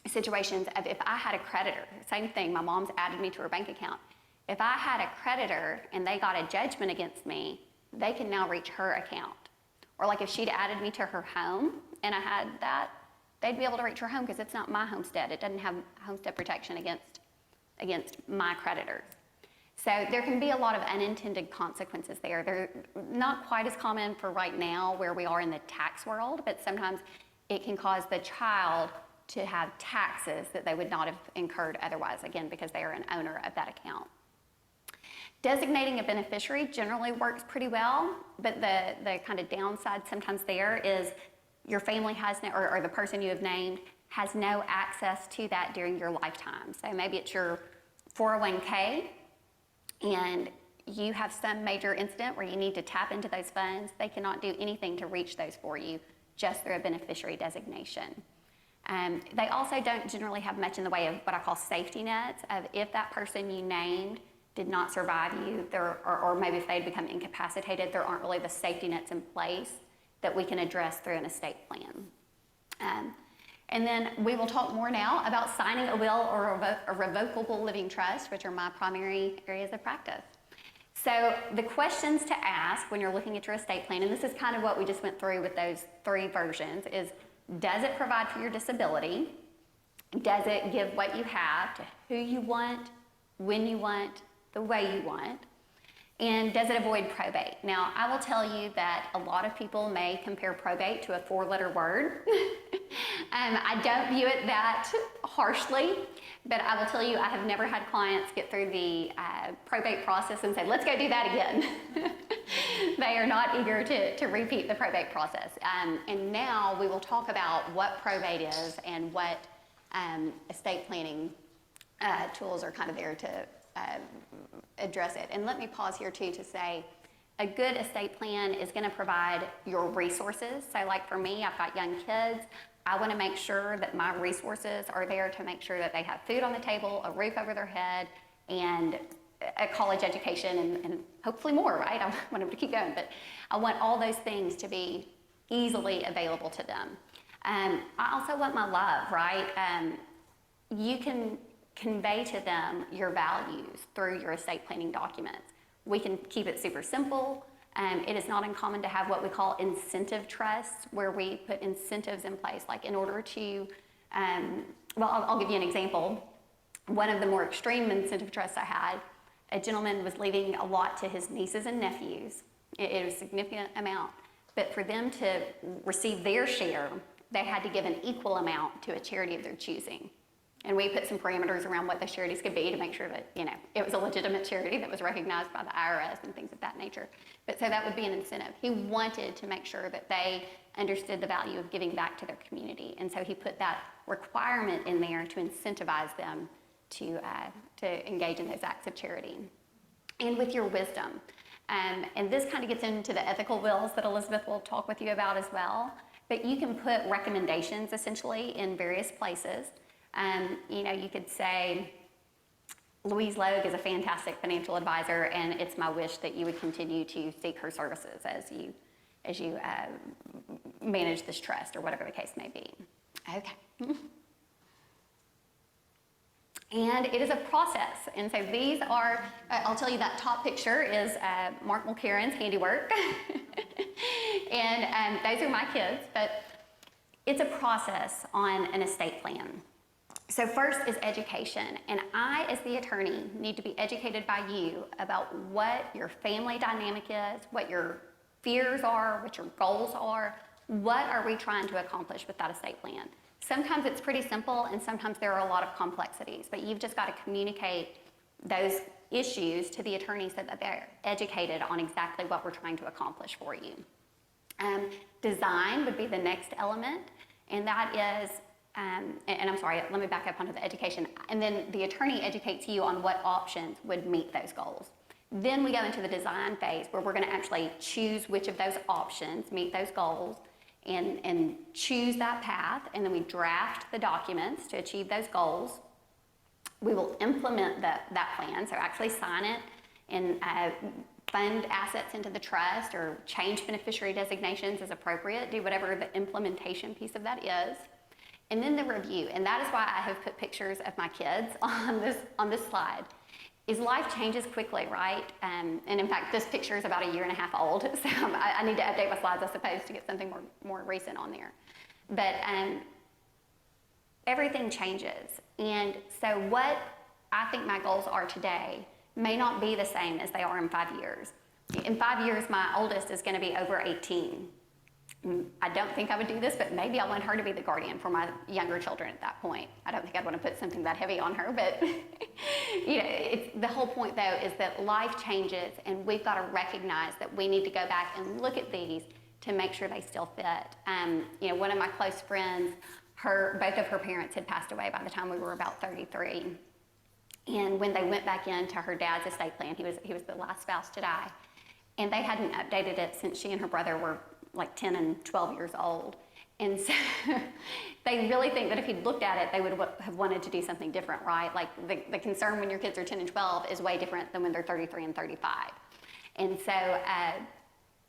situations of if I had a creditor, same thing, my mom's added me to her bank account. If I had a creditor and they got a judgment against me, they can now reach her account. Or like if she'd added me to her home and I had that, they'd be able to reach her home because it's not my homestead. It doesn't have homestead protection against my creditors. So there can be a lot of unintended consequences there. They're not quite as common for right now where we are in the tax world, but sometimes it can cause the child to have taxes that they would not have incurred otherwise, again, because they are an owner of that account. Designating a beneficiary generally works pretty well, but the kind of downside sometimes there is your family has no, or the person you have named has no access to that during your lifetime. So maybe it's your 401k and you have some major incident where you need to tap into those funds. They cannot do anything to reach those for you just through a beneficiary designation. They also don't generally have much in the way of what I call safety nets of if that person you named did not survive you, or maybe if they'd become incapacitated, there aren't really the safety nets in place that we can address through an estate plan. And then we will talk more now about signing a will or a revocable living trust, which are my primary areas of practice. So the questions to ask when you're looking at your estate plan, and this is kind of what we just went through with those three versions, is does it provide for your disability? Does it give what you have to who you want, when you want, the way you want? And does it avoid probate? Now, I will tell you that a lot of people may compare probate to a 4-letter word. I don't view it that harshly, but I will tell you I have never had clients get through the probate process and say, let's go do that again. They are not eager to repeat the probate process. And now we will talk about what probate is and what estate planning tools are kind of there to address it. And let me pause here too to say a good estate plan is going to provide your resources. So like for me, I've got young kids. I want to make sure that my resources are there to make sure that they have food on the table, a roof over their head, and a college education, and hopefully more, right? I want them to keep going, but I want all those things to be easily available to them. I also want my love, right? You can convey to them your values through your estate planning documents. We can keep it super simple. It is not uncommon to have what we call incentive trusts, where we put incentives in place, like in order to, well, I'll give you an example. One of the more extreme incentive trusts I had, a gentleman was leaving a lot to his nieces and nephews. It was a significant amount, but for them to receive their share, they had to give an equal amount to a charity of their choosing. And we put some parameters around what those charities could be to make sure that, it was a legitimate charity that was recognized by the IRS and things of that nature. But so that would be an incentive. He wanted to make sure that they understood the value of giving back to their community. And so he put that requirement in there to incentivize them to engage in those acts of charity. And with your wisdom. And this kind of gets into the ethical wills that Elizabeth will talk with you about as well. But you can put recommendations essentially in various places. You could say, Louise Logue is a fantastic financial advisor, and it's my wish that you would continue to seek her services as you manage this trust, or whatever the case may be. Okay. And it is a process. And so these are, I'll tell you that top picture is Mark Mulcairn's handiwork. And those are my kids, but it's a process on an estate plan. So first is education, and I, as the attorney, need to be educated by you about what your family dynamic is, what your fears are, what your goals are, what are we trying to accomplish with that estate plan. Sometimes it's pretty simple, and sometimes there are a lot of complexities, but you've just got to communicate those issues to the attorney so that they're educated on exactly what we're trying to accomplish for you. Design would be the next element, and that is, and I'm sorry, let me back up onto the education. And then the attorney educates you on what options would meet those goals. Then we go into the design phase where we're going to actually choose which of those options meet those goals and choose that path. And then we draft the documents to achieve those goals. We will implement that plan, so actually sign it and fund assets into the trust or change beneficiary designations as appropriate, do whatever the implementation piece of that is. And then the review, and that is why I have put pictures of my kids on this slide, is life changes quickly, right? And in fact, this picture is about 1.5 years old, so I need to update my slides, I suppose, to get something more recent on there. But everything changes, and so what I think my goals are today may not be the same as they are in 5 years. In 5 years, my oldest is going to be over 18. I don't think I would do this, but maybe I want her to be the guardian for my younger children at that point. I don't think I'd want to put something that heavy on her, but the whole point though is that life changes, and we've got to recognize that we need to go back and look at these to make sure they still fit. One of my close friends, both of her parents had passed away by the time we were about 33. And when they went back into her dad's estate plan, he was the last spouse to die, and they hadn't updated it since she and her brother were like 10 and 12 years old. And so they really think that if he'd looked at it, they would have wanted to do something different, right? Like the concern when your kids are 10 and 12 is way different than when they're 33 and 35. And so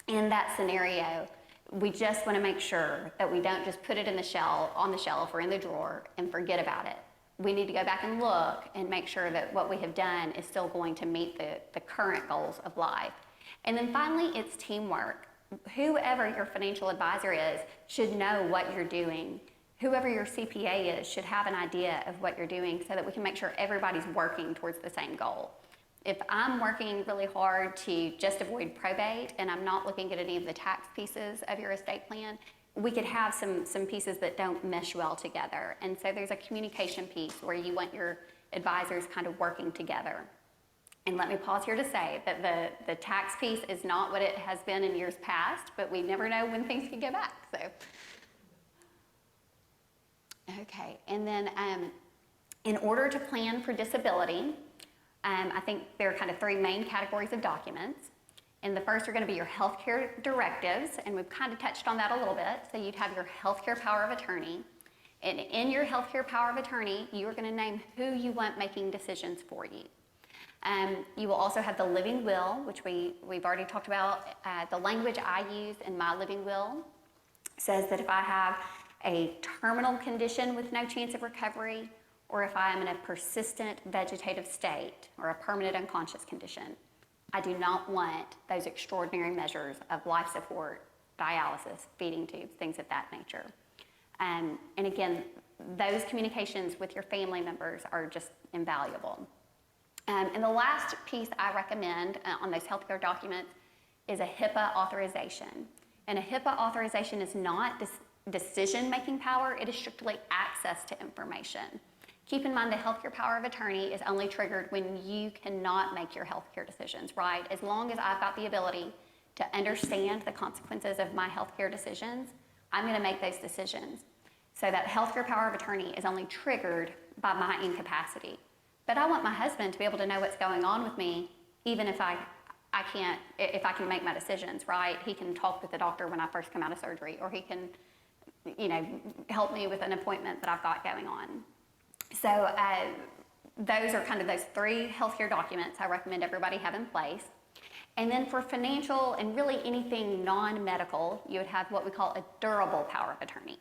in that scenario, we just want to make sure that we don't just put it on the shelf or in the drawer and forget about it. We need to go back and look and make sure that what we have done is still going to meet the current goals of life. And then finally, it's teamwork. Whoever your financial advisor is should know what you're doing. Whoever your CPA is should have an idea of what you're doing so that we can make sure everybody's working towards the same goal. If I'm working really hard to just avoid probate and I'm not looking at any of the tax pieces of your estate plan, we could have some pieces that don't mesh well together. And so there's a communication piece where you want your advisors kind of working together. And let me pause here to say that the tax piece is not what it has been in years past, but we never know when things can go back. So, okay, and then in order to plan for disability, I think there are kind of 3 main categories of documents. And the first are going to be your healthcare directives, and we've kind of touched on that a little bit. So you'd have your healthcare power of attorney. And in your healthcare power of attorney, you are going to name who you want making decisions for you. You will also have the living will, which we've already talked about. The language I use in my living will says that if I have a terminal condition with no chance of recovery, or if I am in a persistent vegetative state or a permanent unconscious condition, I do not want those extraordinary measures of life support, dialysis, feeding tubes, things of that nature. And again, those communications with your family members are just invaluable. And the last piece I recommend on those healthcare documents is a Hipaa authorization. And a Hipaa authorization is not decision-making power, it is strictly access to information. Keep in mind the healthcare power of attorney is only triggered when you cannot make your healthcare decisions, right? As long as I've got the ability to understand the consequences of my healthcare decisions, I'm gonna make those decisions. So that healthcare power of attorney is only triggered by my incapacity. But I want my husband to be able to know what's going on with me, even if I can make my decisions, right? He can talk with the doctor when I first come out of surgery, or he can, help me with an appointment that I've got going on. So those are kind of those 3 healthcare documents I recommend everybody have in place. And then for financial and really anything non-medical, you would have what we call a durable power of attorney.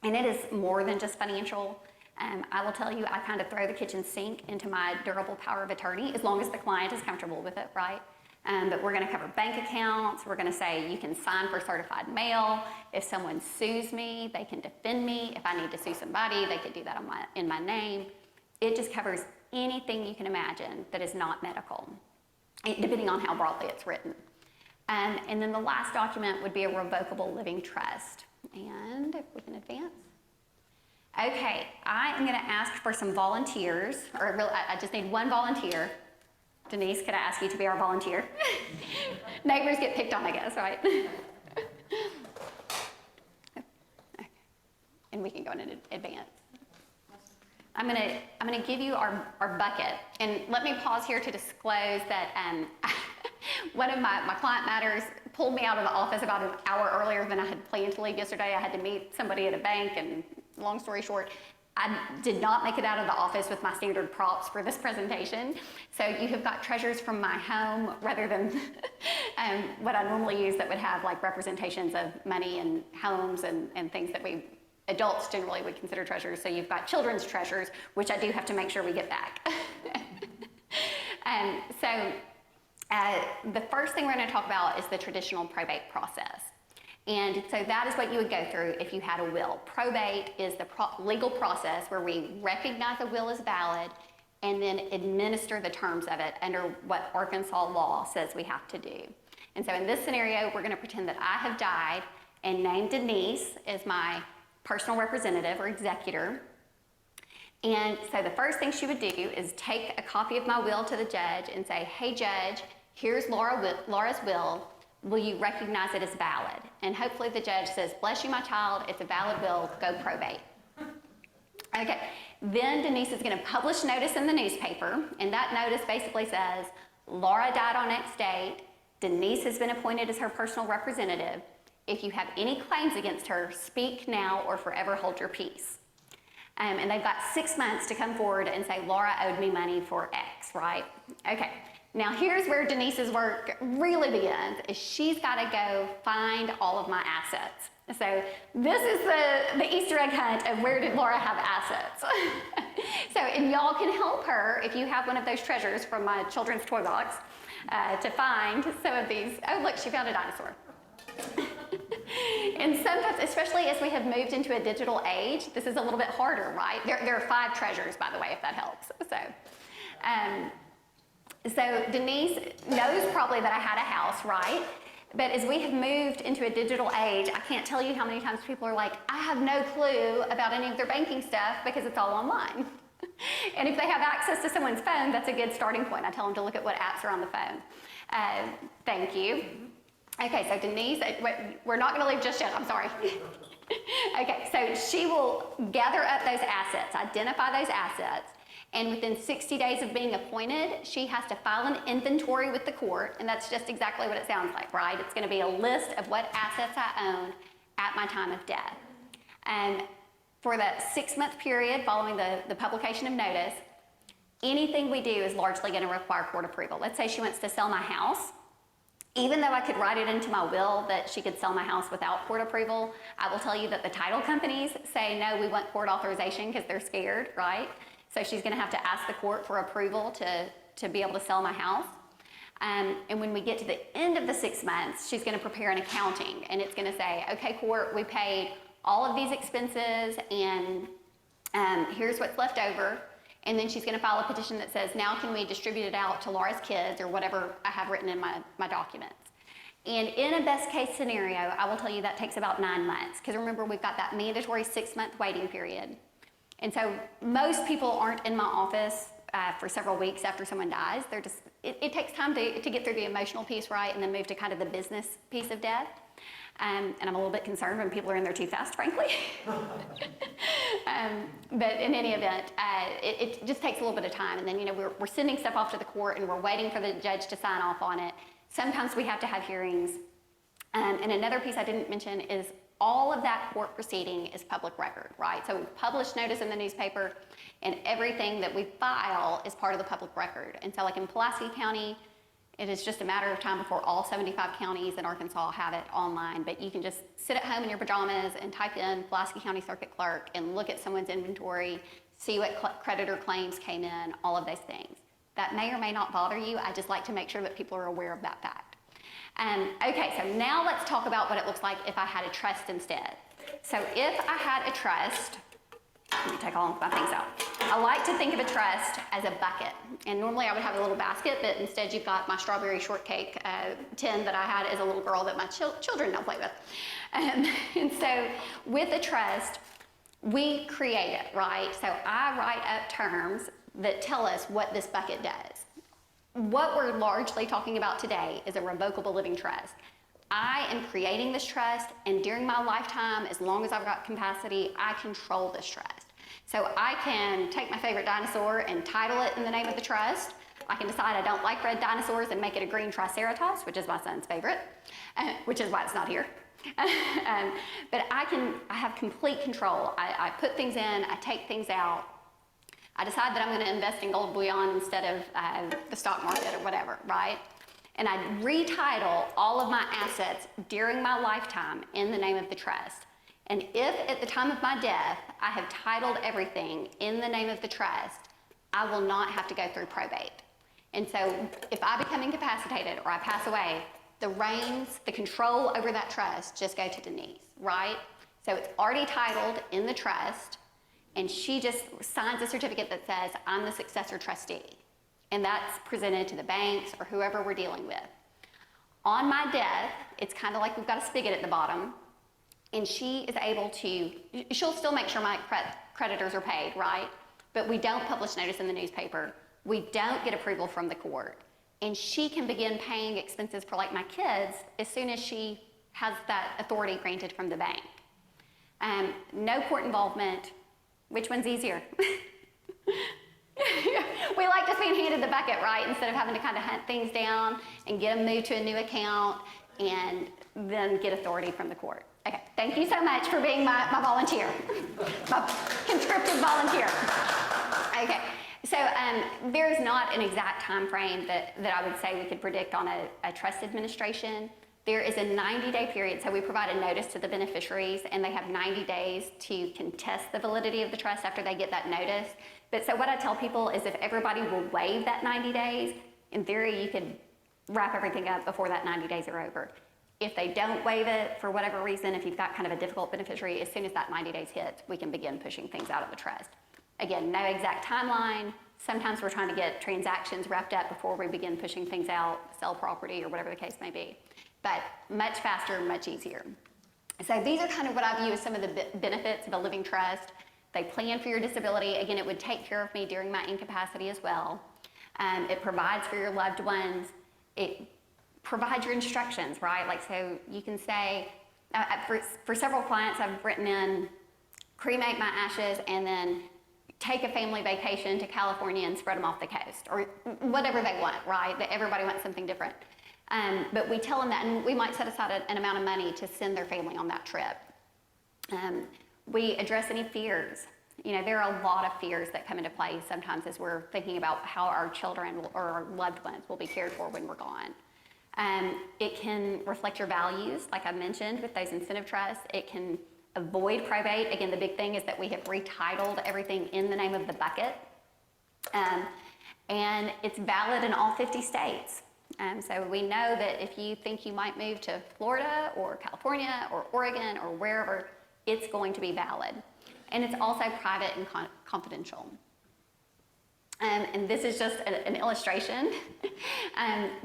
And it is more than just financial. I will tell you, I kind of throw the kitchen sink into my durable power of attorney as long as the client is comfortable with it, right? But we're gonna cover bank accounts. We're gonna say you can sign for certified mail. If someone sues me, they can defend me. If I need to sue somebody, they could do that in my name. It just covers anything you can imagine that is not medical, depending on how broadly it's written. And then the last document would be a revocable living trust. And if we can advance. Okay, I am gonna ask for some volunteers, or really, I just need one volunteer. Denise, could I ask you to be our volunteer? Neighbors get picked on, I guess, right? Okay. And we can go in advance. I'm gonna give you our bucket, and let me pause here to disclose that one of my client matters pulled me out of the office about an hour earlier than I had planned to leave yesterday. I had to meet somebody at a bank, and long story short, I did not make it out of the office with my standard props for this presentation. So you have got treasures from my home rather than what I normally use that would have like representations of money and homes and things that we adults generally would consider treasures. So you've got children's treasures, which I do have to make sure we get back. The first thing we're going to talk about is the traditional probate process. And so that is what you would go through if you had a will. Probate is the legal process where we recognize a will as valid and then administer the terms of it under what Arkansas law says we have to do. And so in this scenario, we're going to pretend that I have died and named Denise as my personal representative or executor. And so the first thing she would do is take a copy of my will to the judge and say, hey judge, here's Laura's will. Will you recognize it as valid? And hopefully the judge says, bless you, my child, it's a valid will, go probate. Okay, then Denise is gonna publish notice in the newspaper, and that notice basically says, Laura died on X date, Denise has been appointed as her personal representative. If you have any claims against her, speak now or forever hold your peace. And they've got 6 months to come forward and say, Laura owed me money for X, right? Okay. Now here's where Denise's work really begins, is she's gotta go find all of my assets. So this is the Easter egg hunt of where did Laura have assets. And y'all can help her if you have one of those treasures from my children's toy box to find some of these. Oh look, she found a dinosaur. And sometimes, especially as we have moved into a digital age, this is a little bit harder, right? There are 5 treasures, by the way, if that helps. So Denise knows probably that I had a house, right? But as we have moved into a digital age, I can't tell you how many times people are like, I have no clue about any of their banking stuff because it's all online. And if they have access to someone's phone, that's a good starting point. I tell them to look at what apps are on the phone. Thank you. Okay, so Denise, we're not gonna leave just yet, I'm sorry. Okay, so she will gather up those assets, identify those assets, and within 60 days of being appointed, she has to file an inventory with the court, and that's just exactly what it sounds like, right? It's gonna be a list of what assets I own at my time of death. And for that 6-month period following the publication of notice, anything we do is largely gonna require court approval. Let's say she wants to sell my house. Even though I could write it into my will that she could sell my house without court approval, I will tell you that the title companies say, no, we want court authorization because they're scared, right? So she's gonna have to ask the court for approval to be able to sell my house. And when we get to the end of the 6 months, she's gonna prepare an accounting, and it's gonna say, okay, court, we paid all of these expenses, and here's what's left over. And then she's gonna file a petition that says, now can we distribute it out to Laura's kids or whatever I have written in my documents. And in a best case scenario, I will tell you that takes about 9 months. Because remember, we've got that mandatory 6-month waiting period. And so most people aren't in my office for several weeks after someone dies. They're just, it takes time to get through the emotional piece, right, and then move to kind of the business piece of death. And I'm a little bit concerned when people are in there too fast, frankly. But in any event, it just takes a little bit of time. And then, you know, we're sending stuff off to the court and we're waiting for the judge to sign off on it. Sometimes we have to have hearings. And another piece I didn't mention is all of that court proceeding is public record, right? So we publish notice in the newspaper, and everything that we file is part of the public record. And so like in Pulaski County, it is just a matter of time before all 75 counties in Arkansas have it online, but you can just sit at home in your pajamas and type in Pulaski County Circuit Clerk and look at someone's inventory, see what creditor claims came in, all of those things. That may or may not bother you. I just like to make sure that people are aware of that fact. Okay, so now let's talk about what it looks like if I had a trust instead. So if I had a trust, let me take all of my things out. I like to think of a trust as a bucket. And normally I would have a little basket, but instead you've got my strawberry shortcake tin that I had as a little girl that my children don't play with. And so with a trust, we create it, right? So I write up terms that tell us what this bucket does. What we're largely talking about today is a revocable living trust. I am creating this trust, and during my lifetime, as long as I've got capacity, I control this trust. So I can take my favorite dinosaur and title it in the name of the trust. I can decide I don't like red dinosaurs and make it a green triceratops, which is my son's favorite, which is why it's not here. But I have complete control. I put things in, I take things out. I decide that I'm going to invest in gold bullion instead of the stock market or whatever, right? And I retitle all of my assets during my lifetime in the name of the trust. And if at the time of my death, I have titled everything in the name of the trust, I will not have to go through probate. And so if I become incapacitated or I pass away, the reins, the control over that trust just go to Denise, right? So it's already titled in the trust, and she just signs a certificate that says, I'm the successor trustee. And that's presented to the banks or whoever we're dealing with. On my death, it's kind of like we've got a spigot at the bottom, and she is able to, she'll still make sure my creditors are paid, right? But we don't publish notice in the newspaper. We don't get approval from the court. And she can begin paying expenses for like my kids as soon as she has that authority granted from the bank. No court involvement. Which one's easier? We like just being handed the bucket, right? Instead of having to kind of hunt things down and get them moved to a new account and then get authority from the court. Okay, thank you so much for being my volunteer, my conscripted volunteer. Okay, so there is not an exact time frame that I would say we could predict on a trust administration. There is a 90-day period, so we provide a notice to the beneficiaries, and they have 90 days to contest the validity of the trust after they get that notice. But so what I tell people is if everybody will waive that 90 days, in theory, you could wrap everything up before that 90 days are over. If they don't waive it, for whatever reason, if you've got kind of a difficult beneficiary, as soon as that 90 days hits, we can begin pushing things out of the trust. Again, no exact timeline. Sometimes we're trying to get transactions wrapped up before we begin pushing things out, sell property, or whatever the case may be. But much faster, much easier. So these are kind of what I view as some of the benefits of a living trust. They plan for your disability. Again, it would take care of me during my incapacity as well. It provides for your loved ones. It provides your instructions, right? Like, so you can say, for several clients I've written in, cremate my ashes and then take a family vacation to California and spread them off the coast, or whatever they want, right? Everybody wants something different. But we tell them that, and we might set aside an amount of money to send their family on that trip. We address any fears. You know, there are a lot of fears that come into play sometimes as we're thinking about how our children or our loved ones will be cared for when we're gone. It can reflect your values, like I mentioned with those incentive trusts. It can avoid probate. Again, the big thing is that we have retitled everything in the name of the bucket. And it's valid in all 50 states. So we know that if you think you might move to Florida or California or Oregon or wherever, it's going to be valid. And it's also private and confidential. And this is just an illustration.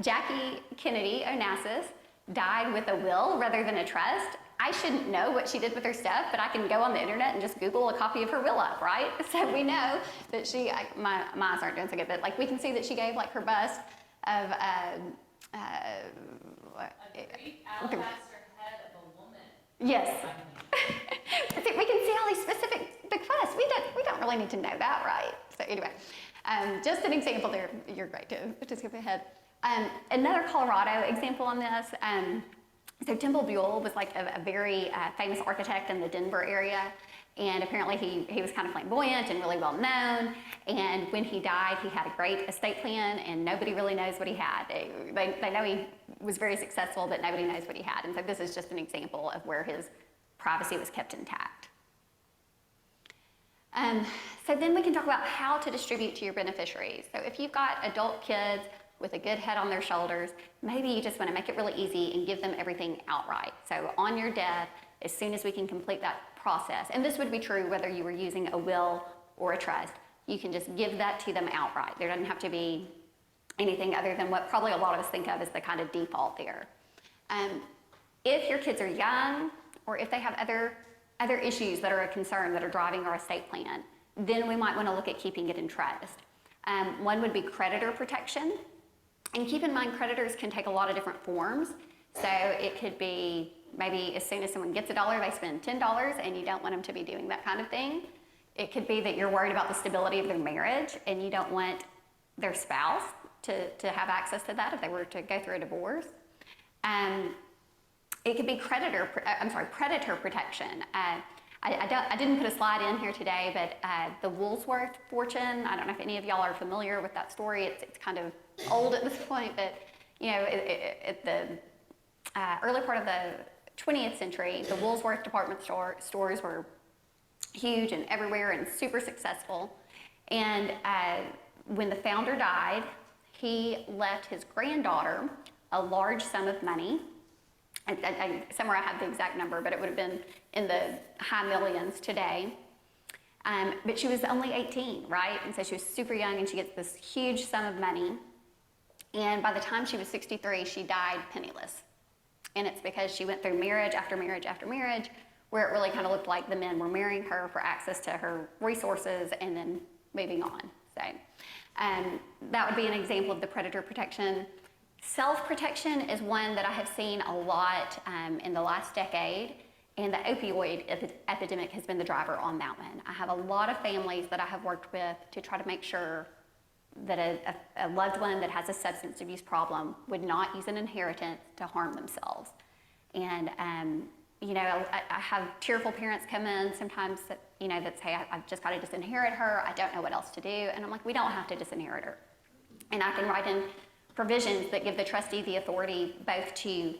Jackie Kennedy Onassis died with a will rather than a trust. I I shouldn't know what she did with her stuff, but I can go on the internet and just Google a copy of her will up, right? So we know that my eyes aren't doing so good, but like we can see that she gave like her bust of, yes. We can see all these specific bequests. We don't really need to know that, right? So anyway, just an example there. You're great to skip ahead. Another Colorado example on this. So Temple Buell was like a very famous architect in the Denver area. And apparently he was kind of flamboyant and really well known. And when he died, he had a great estate plan and nobody really knows what he had. They know he was very successful, but nobody knows what he had. And so this is just an example of where his privacy was kept intact. So then we can talk about how to distribute to your beneficiaries. So if you've got adult kids with a good head on their shoulders, maybe you just want to make it really easy and give them everything outright. So on your death, as soon as we can complete that process, and this would be true whether you were using a will or a trust, you can just give that to them outright. There doesn't have to be anything other than what probably a lot of us think of as the kind of default there. If your kids are young, or if they have other issues that are a concern that are driving our estate plan, then we might want to look at keeping it in trust. One would be creditor protection. And keep in mind, creditors can take a lot of different forms. So it could be maybe as soon as someone gets $1, they spend $10, and you don't want them to be doing that kind of thing. It could be that you're worried about the stability of their marriage, and you don't want their spouse to have access to that if they were to go through a divorce. It could be predator protection. I didn't put a slide in here today, but the Woolsworth fortune, I don't know if any of y'all are familiar with that story. It's kind of old at this point, but you know, at the early part of the 20th century, the Woolsworth department stores were huge and everywhere and super successful. And when the founder died, he left his granddaughter a large sum of money. Somewhere I have the exact number, but it would have been in the high millions today. But she was only 18, right? And so she was super young, and she gets this huge sum of money. And by the time she was 63, she died penniless. And it's because she went through marriage after marriage after marriage, where it really kind of looked like the men were marrying her for access to her resources and then moving on. So that would be an example of the predator protection. Self-protection is one that I have seen a lot in the last decade, and the opioid epidemic has been the driver on that one. I have a lot of families that I have worked with to try to make sure that a loved one that has a substance abuse problem would not use an inheritance to harm themselves. And you know, I have tearful parents come in sometimes that, you know, that say, I've just got to disinherit her, I don't know what else to do. And I'm like, we don't have to disinherit her. And I can write in provisions that give the trustee the authority both to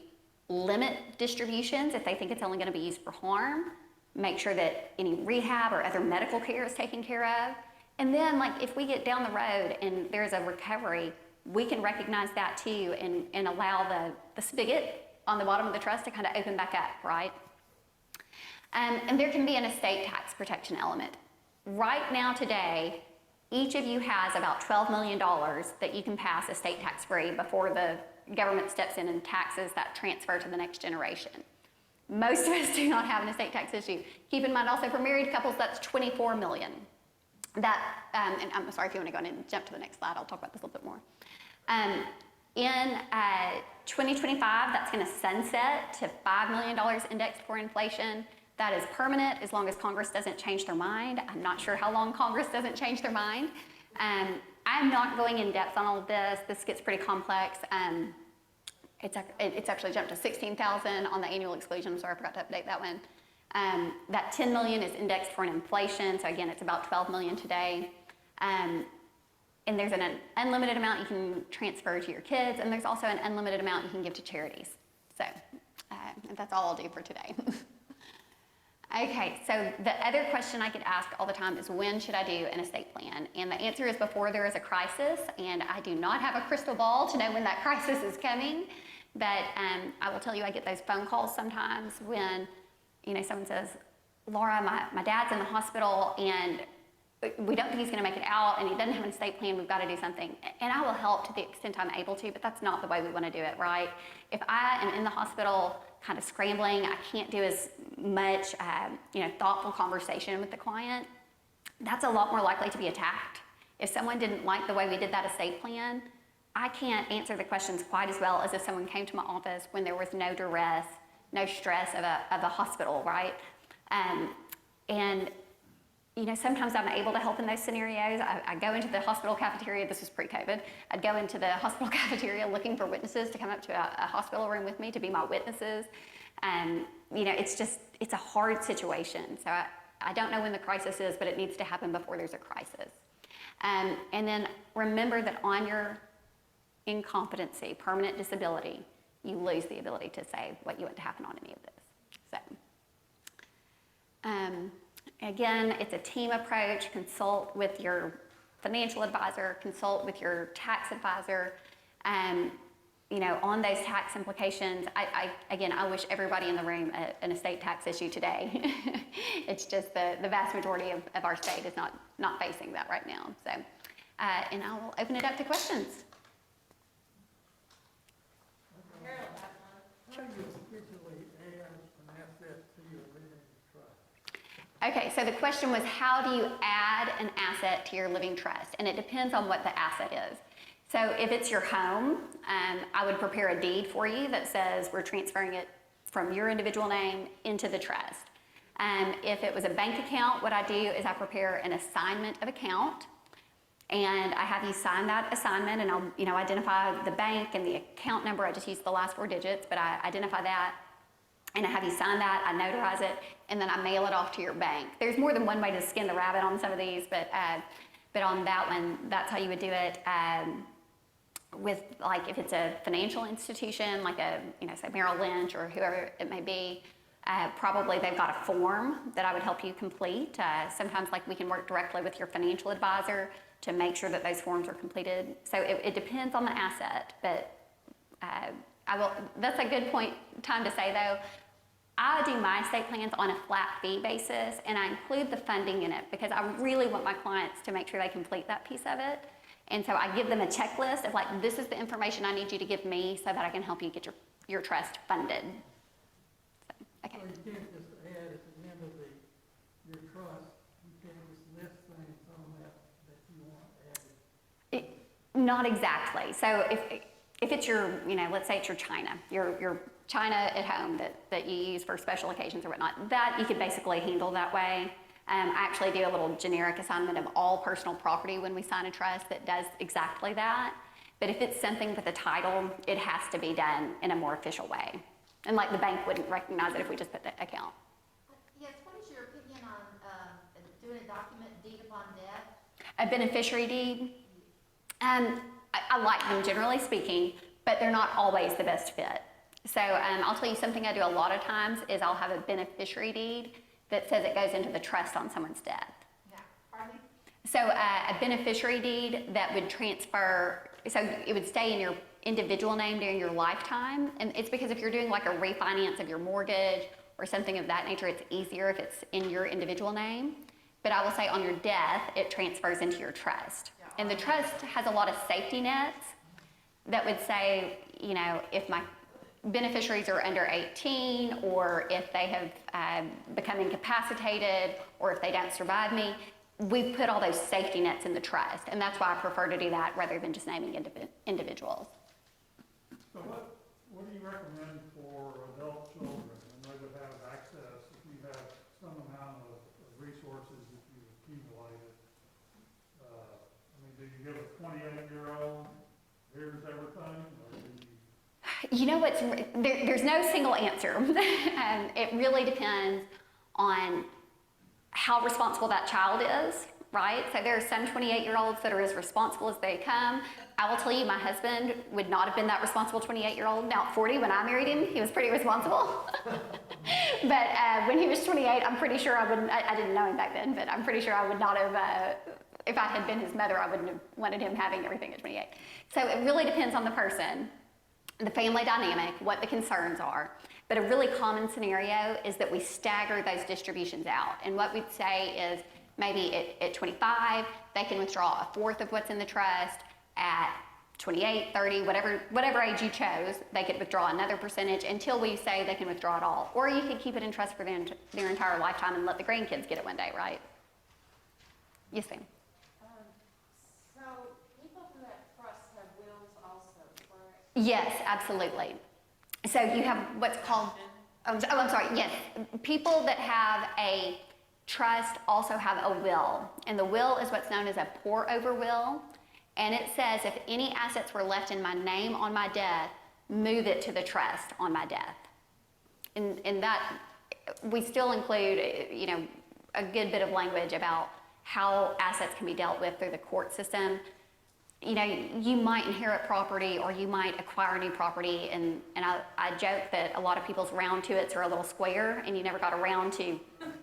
limit distributions if they think it's only going to be used for harm, make sure that any rehab or other medical care is taken care of. And then, like, if we get down the road and there's a recovery, we can recognize that too and allow the spigot on the bottom of the trust to kind of open back up, right? And there can be an estate tax protection element. Right now today, each of you has about $12 million that you can pass estate tax free before the government steps in and taxes that transfer to the next generation. Most of us do not have an estate tax issue. Keep in mind also for married couples, that's $24 million. That, and I'm sorry if you want to go ahead and jump to the next slide, I'll talk about this a little bit more. In 2025, that's going to sunset to $5 million indexed for inflation. That is permanent as long as Congress doesn't change their mind. I'm not sure how long Congress doesn't change their mind. I'm not going in depth on all of this. This gets pretty complex. It's actually jumped to $16,000 on the annual exclusion. I'm sorry, I forgot to update that one. That $10 million is indexed for an inflation. So again, it's about $12 million today. And there's an unlimited amount you can transfer to your kids, and there's also an unlimited amount you can give to charities. So that's all I'll do for today. Okay, so the other question I get asked all the time is, when should I do an estate plan? And the answer is before there is a crisis, and I do not have a crystal ball to know when that crisis is coming, but I will tell you I get those phone calls sometimes when, you know, someone says, Laura, my dad's in the hospital, and we don't think he's going to make it out, and he doesn't have an estate plan, we've got to do something. And I will help to the extent I'm able to, but that's not the way we want to do it, right? If I am in the hospital kind of scrambling. I can't do as much, thoughtful conversation with the client. That's a lot more likely to be attacked. If someone didn't like the way we did that estate plan, I can't answer the questions quite as well as if someone came to my office when there was no duress, no stress of a hospital, right? Sometimes I'm able to help in those scenarios. I go into the hospital cafeteria, this was pre-COVID, I'd go into the hospital cafeteria looking for witnesses to come up to a hospital room with me to be my witnesses. It's a hard situation. So I don't know when the crisis is, but it needs to happen before there's a crisis. And then remember that on your incompetency, permanent disability, you lose the ability to say what you want to happen on any of this. So, again, it's a team approach. Consult with your financial advisor, consult with your tax advisor, on those tax implications. I wish everybody in the room an estate tax issue today. It's just the vast majority of our state is not facing that right now. So, and I will open it up to questions. Okay, so the question was, how do you add an asset to your living trust? And it depends on what the asset is. So if it's your home, I would prepare a deed for you that says we're transferring it from your individual name into the trust. If it was a bank account, what I do is I prepare an assignment of account, and I have you sign that assignment, and I'll identify the bank and the account number. I just use the last 4 digits, but I identify that. And I have you sign that, I notarize it, and then I mail it off to your bank. There's more than one way to skin the rabbit on some of these, but on that one, that's how you would do it. With, like, if it's a financial institution, like say Merrill Lynch or whoever it may be, probably they've got a form that I would help you complete. Sometimes, we can work directly with your financial advisor to make sure that those forms are completed. So it depends on the asset, but that's a good time to say, though, I do my estate plans on a flat fee basis, and I include the funding in it because I really want my clients to make sure they complete that piece of it. And so I give them a checklist of, this is the information I need you to give me so that I can help you get your trust funded. So, okay. So you can't just add at the end of your trust, you can't just list things on that you want added? Not exactly. So if it's your, let's say it's your china, your china at home that you use for special occasions or whatnot, that you could basically handle that way. I actually do a little generic assignment of all personal property when we sign a trust that does exactly that. But if it's something with a title, it has to be done in a more official way. And the bank wouldn't recognize it if we just put the account. Yes, what is your opinion on doing a document deed upon death? A beneficiary deed? I like them, generally speaking, but they're not always the best fit. So I'll tell you something I do a lot of times is I'll have a beneficiary deed that says it goes into the trust on someone's death. Yeah, pardon me? So a beneficiary deed that would transfer, so it would stay in your individual name during your lifetime. And it's because if you're doing a refinance of your mortgage or something of that nature, it's easier if it's in your individual name. But I will say on your death, it transfers into your trust. And the trust has a lot of safety nets that would say, if my beneficiaries are under 18, or if they have become incapacitated, or if they don't survive me, we put all those safety nets in the trust. And that's why I prefer to do that rather than just naming individuals. So what do you recommend for adult children in order to have access if you have some amount of resources that you've accumulated? Do you give a 28-year-old, here's everything, or do you... There's no single answer. It really depends on how responsible that child is, right? So there are some 28-year-olds that are as responsible as they come. I will tell you, my husband would not have been that responsible 28-year-old. Now at 40, when I married him, he was pretty responsible. But when he was 28, I'm pretty sure I didn't know him back then, but I'm pretty sure I would not have, if I had been his mother, I wouldn't have wanted him having everything at 28. So it really depends on the person, the family dynamic, what the concerns are. But a really common scenario is that we stagger those distributions out. And what we'd say is maybe at 25, they can withdraw a fourth of what's in the trust. At 28, 30, whatever age you chose, they could withdraw another percentage until we say they can withdraw it all. Or you could keep it in trust for their entire lifetime and let the grandkids get it one day, right? Yes, ma'am. So people who have trusts have wills also, correct? Yes, absolutely. So you have what's called, I'm sorry, yes. People that have a trust also have a will. And the will is what's known as a pour-over will. And it says if any assets were left in my name on my death, move it to the trust on my death. And that, we still include, a good bit of language about how assets can be dealt with through the court system. You might inherit property or you might acquire new property, and I joke that a lot of people's round to it's are a little square and you never got around to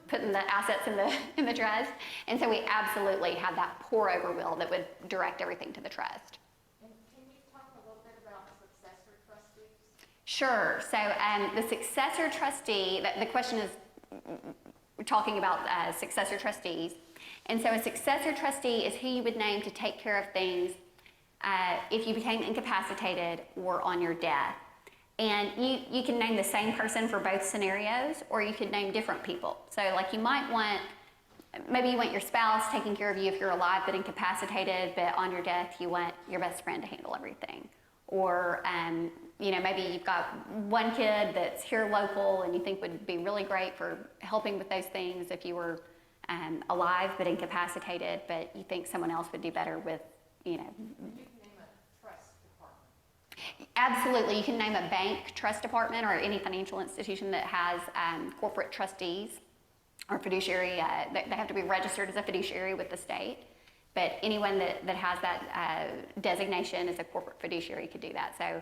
putting the assets in the trust. And so we absolutely have that pour over will that would direct everything to the trust. And can you talk a little bit about successor trustees? Sure. So the successor trustee, the question is, we're talking about successor trustees. And so a successor trustee is who you would name to take care of things if you became incapacitated or on your death. And you can name the same person for both scenarios, or you could name different people. So like maybe you want your spouse taking care of you if you're alive but incapacitated, but on your death you want your best friend to handle everything. Or maybe you've got one kid that's here local and you think would be really great for helping with those things if you were alive but incapacitated, but you think someone else would do better with, You can name a trust department. Absolutely. You can name a bank trust department or any financial institution that has corporate trustees or fiduciary. They have to be registered as a fiduciary with the state. But anyone that has that designation as a corporate fiduciary could do that. So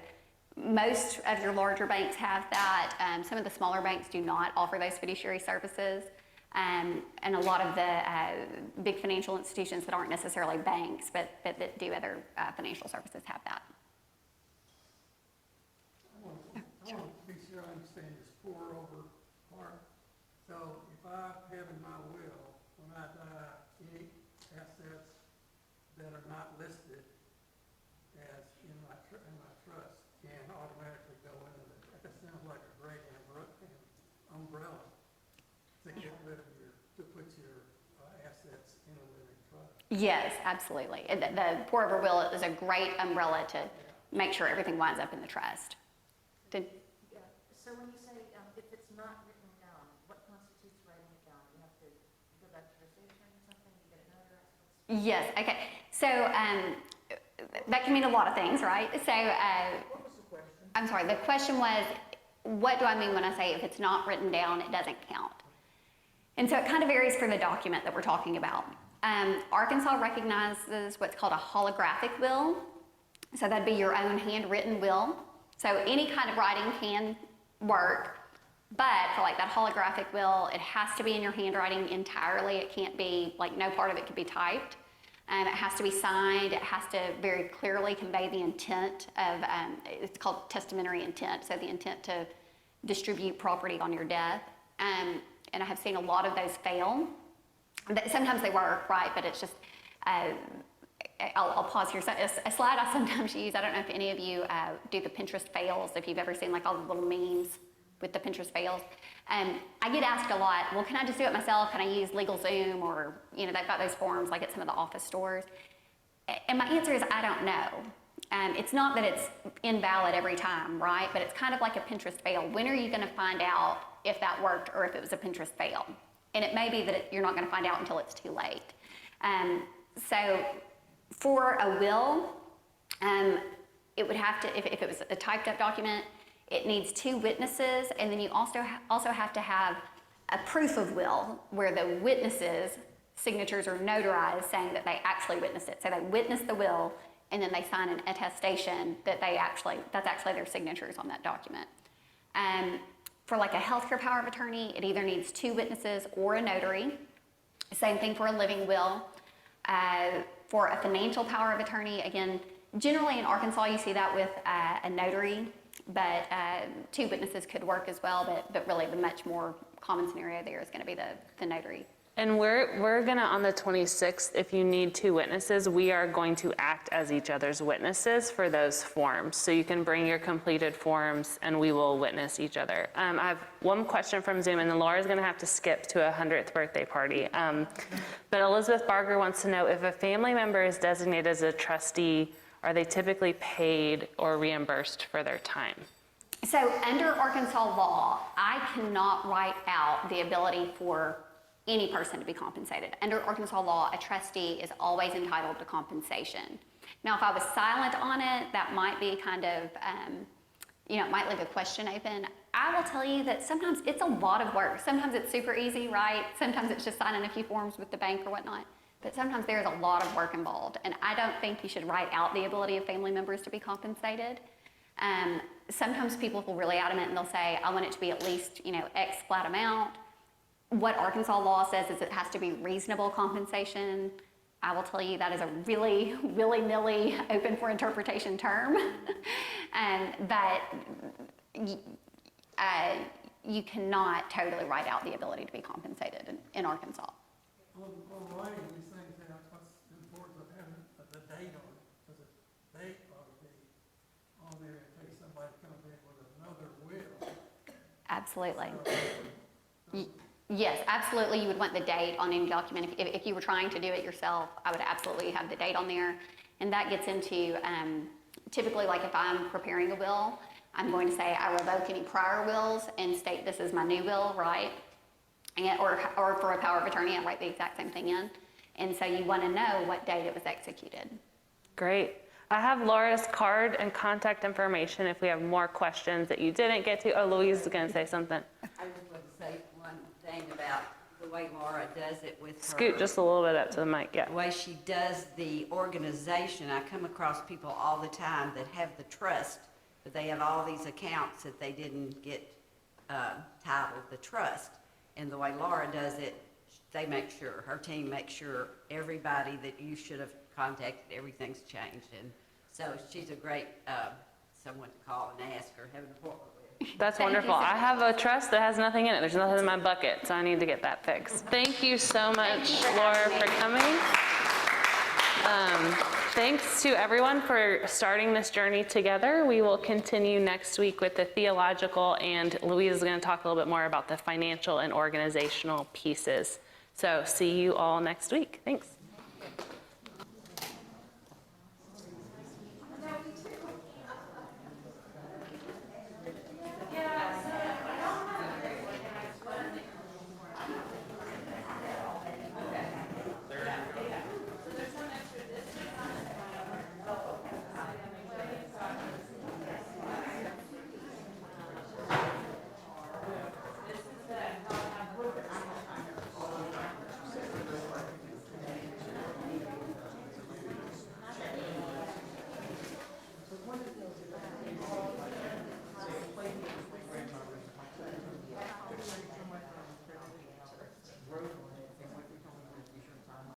most of your larger banks have that. Some of the smaller banks do not offer those fiduciary services. And a lot of the big financial institutions that aren't necessarily banks, but that do other financial services have that. I want to be sure I understand this pour over part. So if I have in my will, when I die, any assets that are not listed as in my trust can automatically go into that. That sounds like a great umbrella to get rid of to put your assets in a living trust. Yes, absolutely. The pour over will is a great umbrella to make sure everything winds up in the trust. Yeah. So when you say if it's not written down, what constitutes writing it down? You have to go back to the station or something, you get it notarized? Yes, okay. So that can mean a lot of things, right? So What was the question? I'm sorry, the question was, what do I mean when I say if it's not written down, it doesn't count? And so it kind of varies for the document that we're talking about. Arkansas recognizes what's called a holographic will. So that'd be your own handwritten will. So any kind of writing can work, but for like that holographic will, it has to be in your handwriting entirely. It can't be, like no part of it could be typed. It has to be signed. It has to very clearly convey the intent of, it's called testamentary intent, so the intent to distribute property on your death. And I have seen a lot of those fail. Sometimes they work, right, but it's just, I'll pause here. So a slide I sometimes use, I don't know if any of you do the Pinterest fails, if you've ever seen like all the little memes with the Pinterest fails. I get asked a lot, well, can I just do it myself? Can I use LegalZoom? Or, they've got those forms like at some of the office stores. And my answer is I don't know. It's not that it's invalid every time, right? But it's kind of like a Pinterest fail. When are you going to find out if that worked or if it was a Pinterest fail? And it may be that you're not going to find out until it's too late. So for a will, it would have to, if it was a typed up document, it needs 2 witnesses, and then you also have to have a proof of will where the witnesses' signatures are notarized saying that they actually witnessed it. So they witness the will, and then they sign an attestation that that's actually their signatures on that document. For like a healthcare power of attorney, it either needs 2 witnesses or a notary. Same thing for a living will. For a financial power of attorney, again, generally in Arkansas you see that with a notary, but 2 witnesses could work as well, but really the much more common scenario there is going to be the notary. And we're gonna, on the 26th, if you need 2 witnesses, we are going to act as each other's witnesses for those forms. So you can bring your completed forms and we will witness each other. I have one question from Zoom, and then Laura's gonna have to skip to a 100th birthday party. But Elizabeth Barger wants to know, if a family member is designated as a trustee, are they typically paid or reimbursed for their time? So under Arkansas law, I cannot write out the ability for any person to be compensated. Under Arkansas law, a trustee is always entitled to compensation. Now, if I was silent on it, that might be kind of, it might leave a question open. I will tell you that sometimes it's a lot of work. Sometimes it's super easy, right? Sometimes it's just signing a few forms with the bank or whatnot. But sometimes there's a lot of work involved. And I don't think you should write out the ability of family members to be compensated. Sometimes people feel really adamant and they'll say, I want it to be at least, X flat amount. What Arkansas law says is it has to be reasonable compensation. I will tell you that is a really willy-nilly, open for interpretation term. But you cannot totally write out the ability to be compensated in Arkansas. On writing these things out, what's important of having the date on it, because the date ought to be on there in case somebody comes in with another will. Absolutely. Yes, absolutely. You would want the date on any document. If you were trying to do it yourself, I would absolutely have the date on there. And that gets into, typically, like if I'm preparing a will, I'm going to say I revoke any prior wills and state this is my new will, right? And, or for a power of attorney, I write the exact same thing in. And so you want to know what date it was executed. Great. I have Laura's card and contact information if we have more questions that you didn't get to. Oh, Louise is going to say something. I just want to say one thing about the way Laura does it with her. Scoot just a little bit up to the mic, yeah. The way she does the organization. I come across people all the time that have the trust, but they have all these accounts that they didn't get titled the trust. And the way Laura does it, they make sure, her team makes sure everybody that you should have contacted, everything's changed. And so she's a great someone to call and ask or have an appointment with. That's wonderful. I have a trust that has nothing in it. There's nothing in my bucket, so I need to get that fixed. Thank you so much, Laura, for coming. Thanks to everyone for starting this journey together. We will continue next week with the theological, and Louise is going to talk a little bit more about the financial and organizational pieces. So see you all next week. Thanks.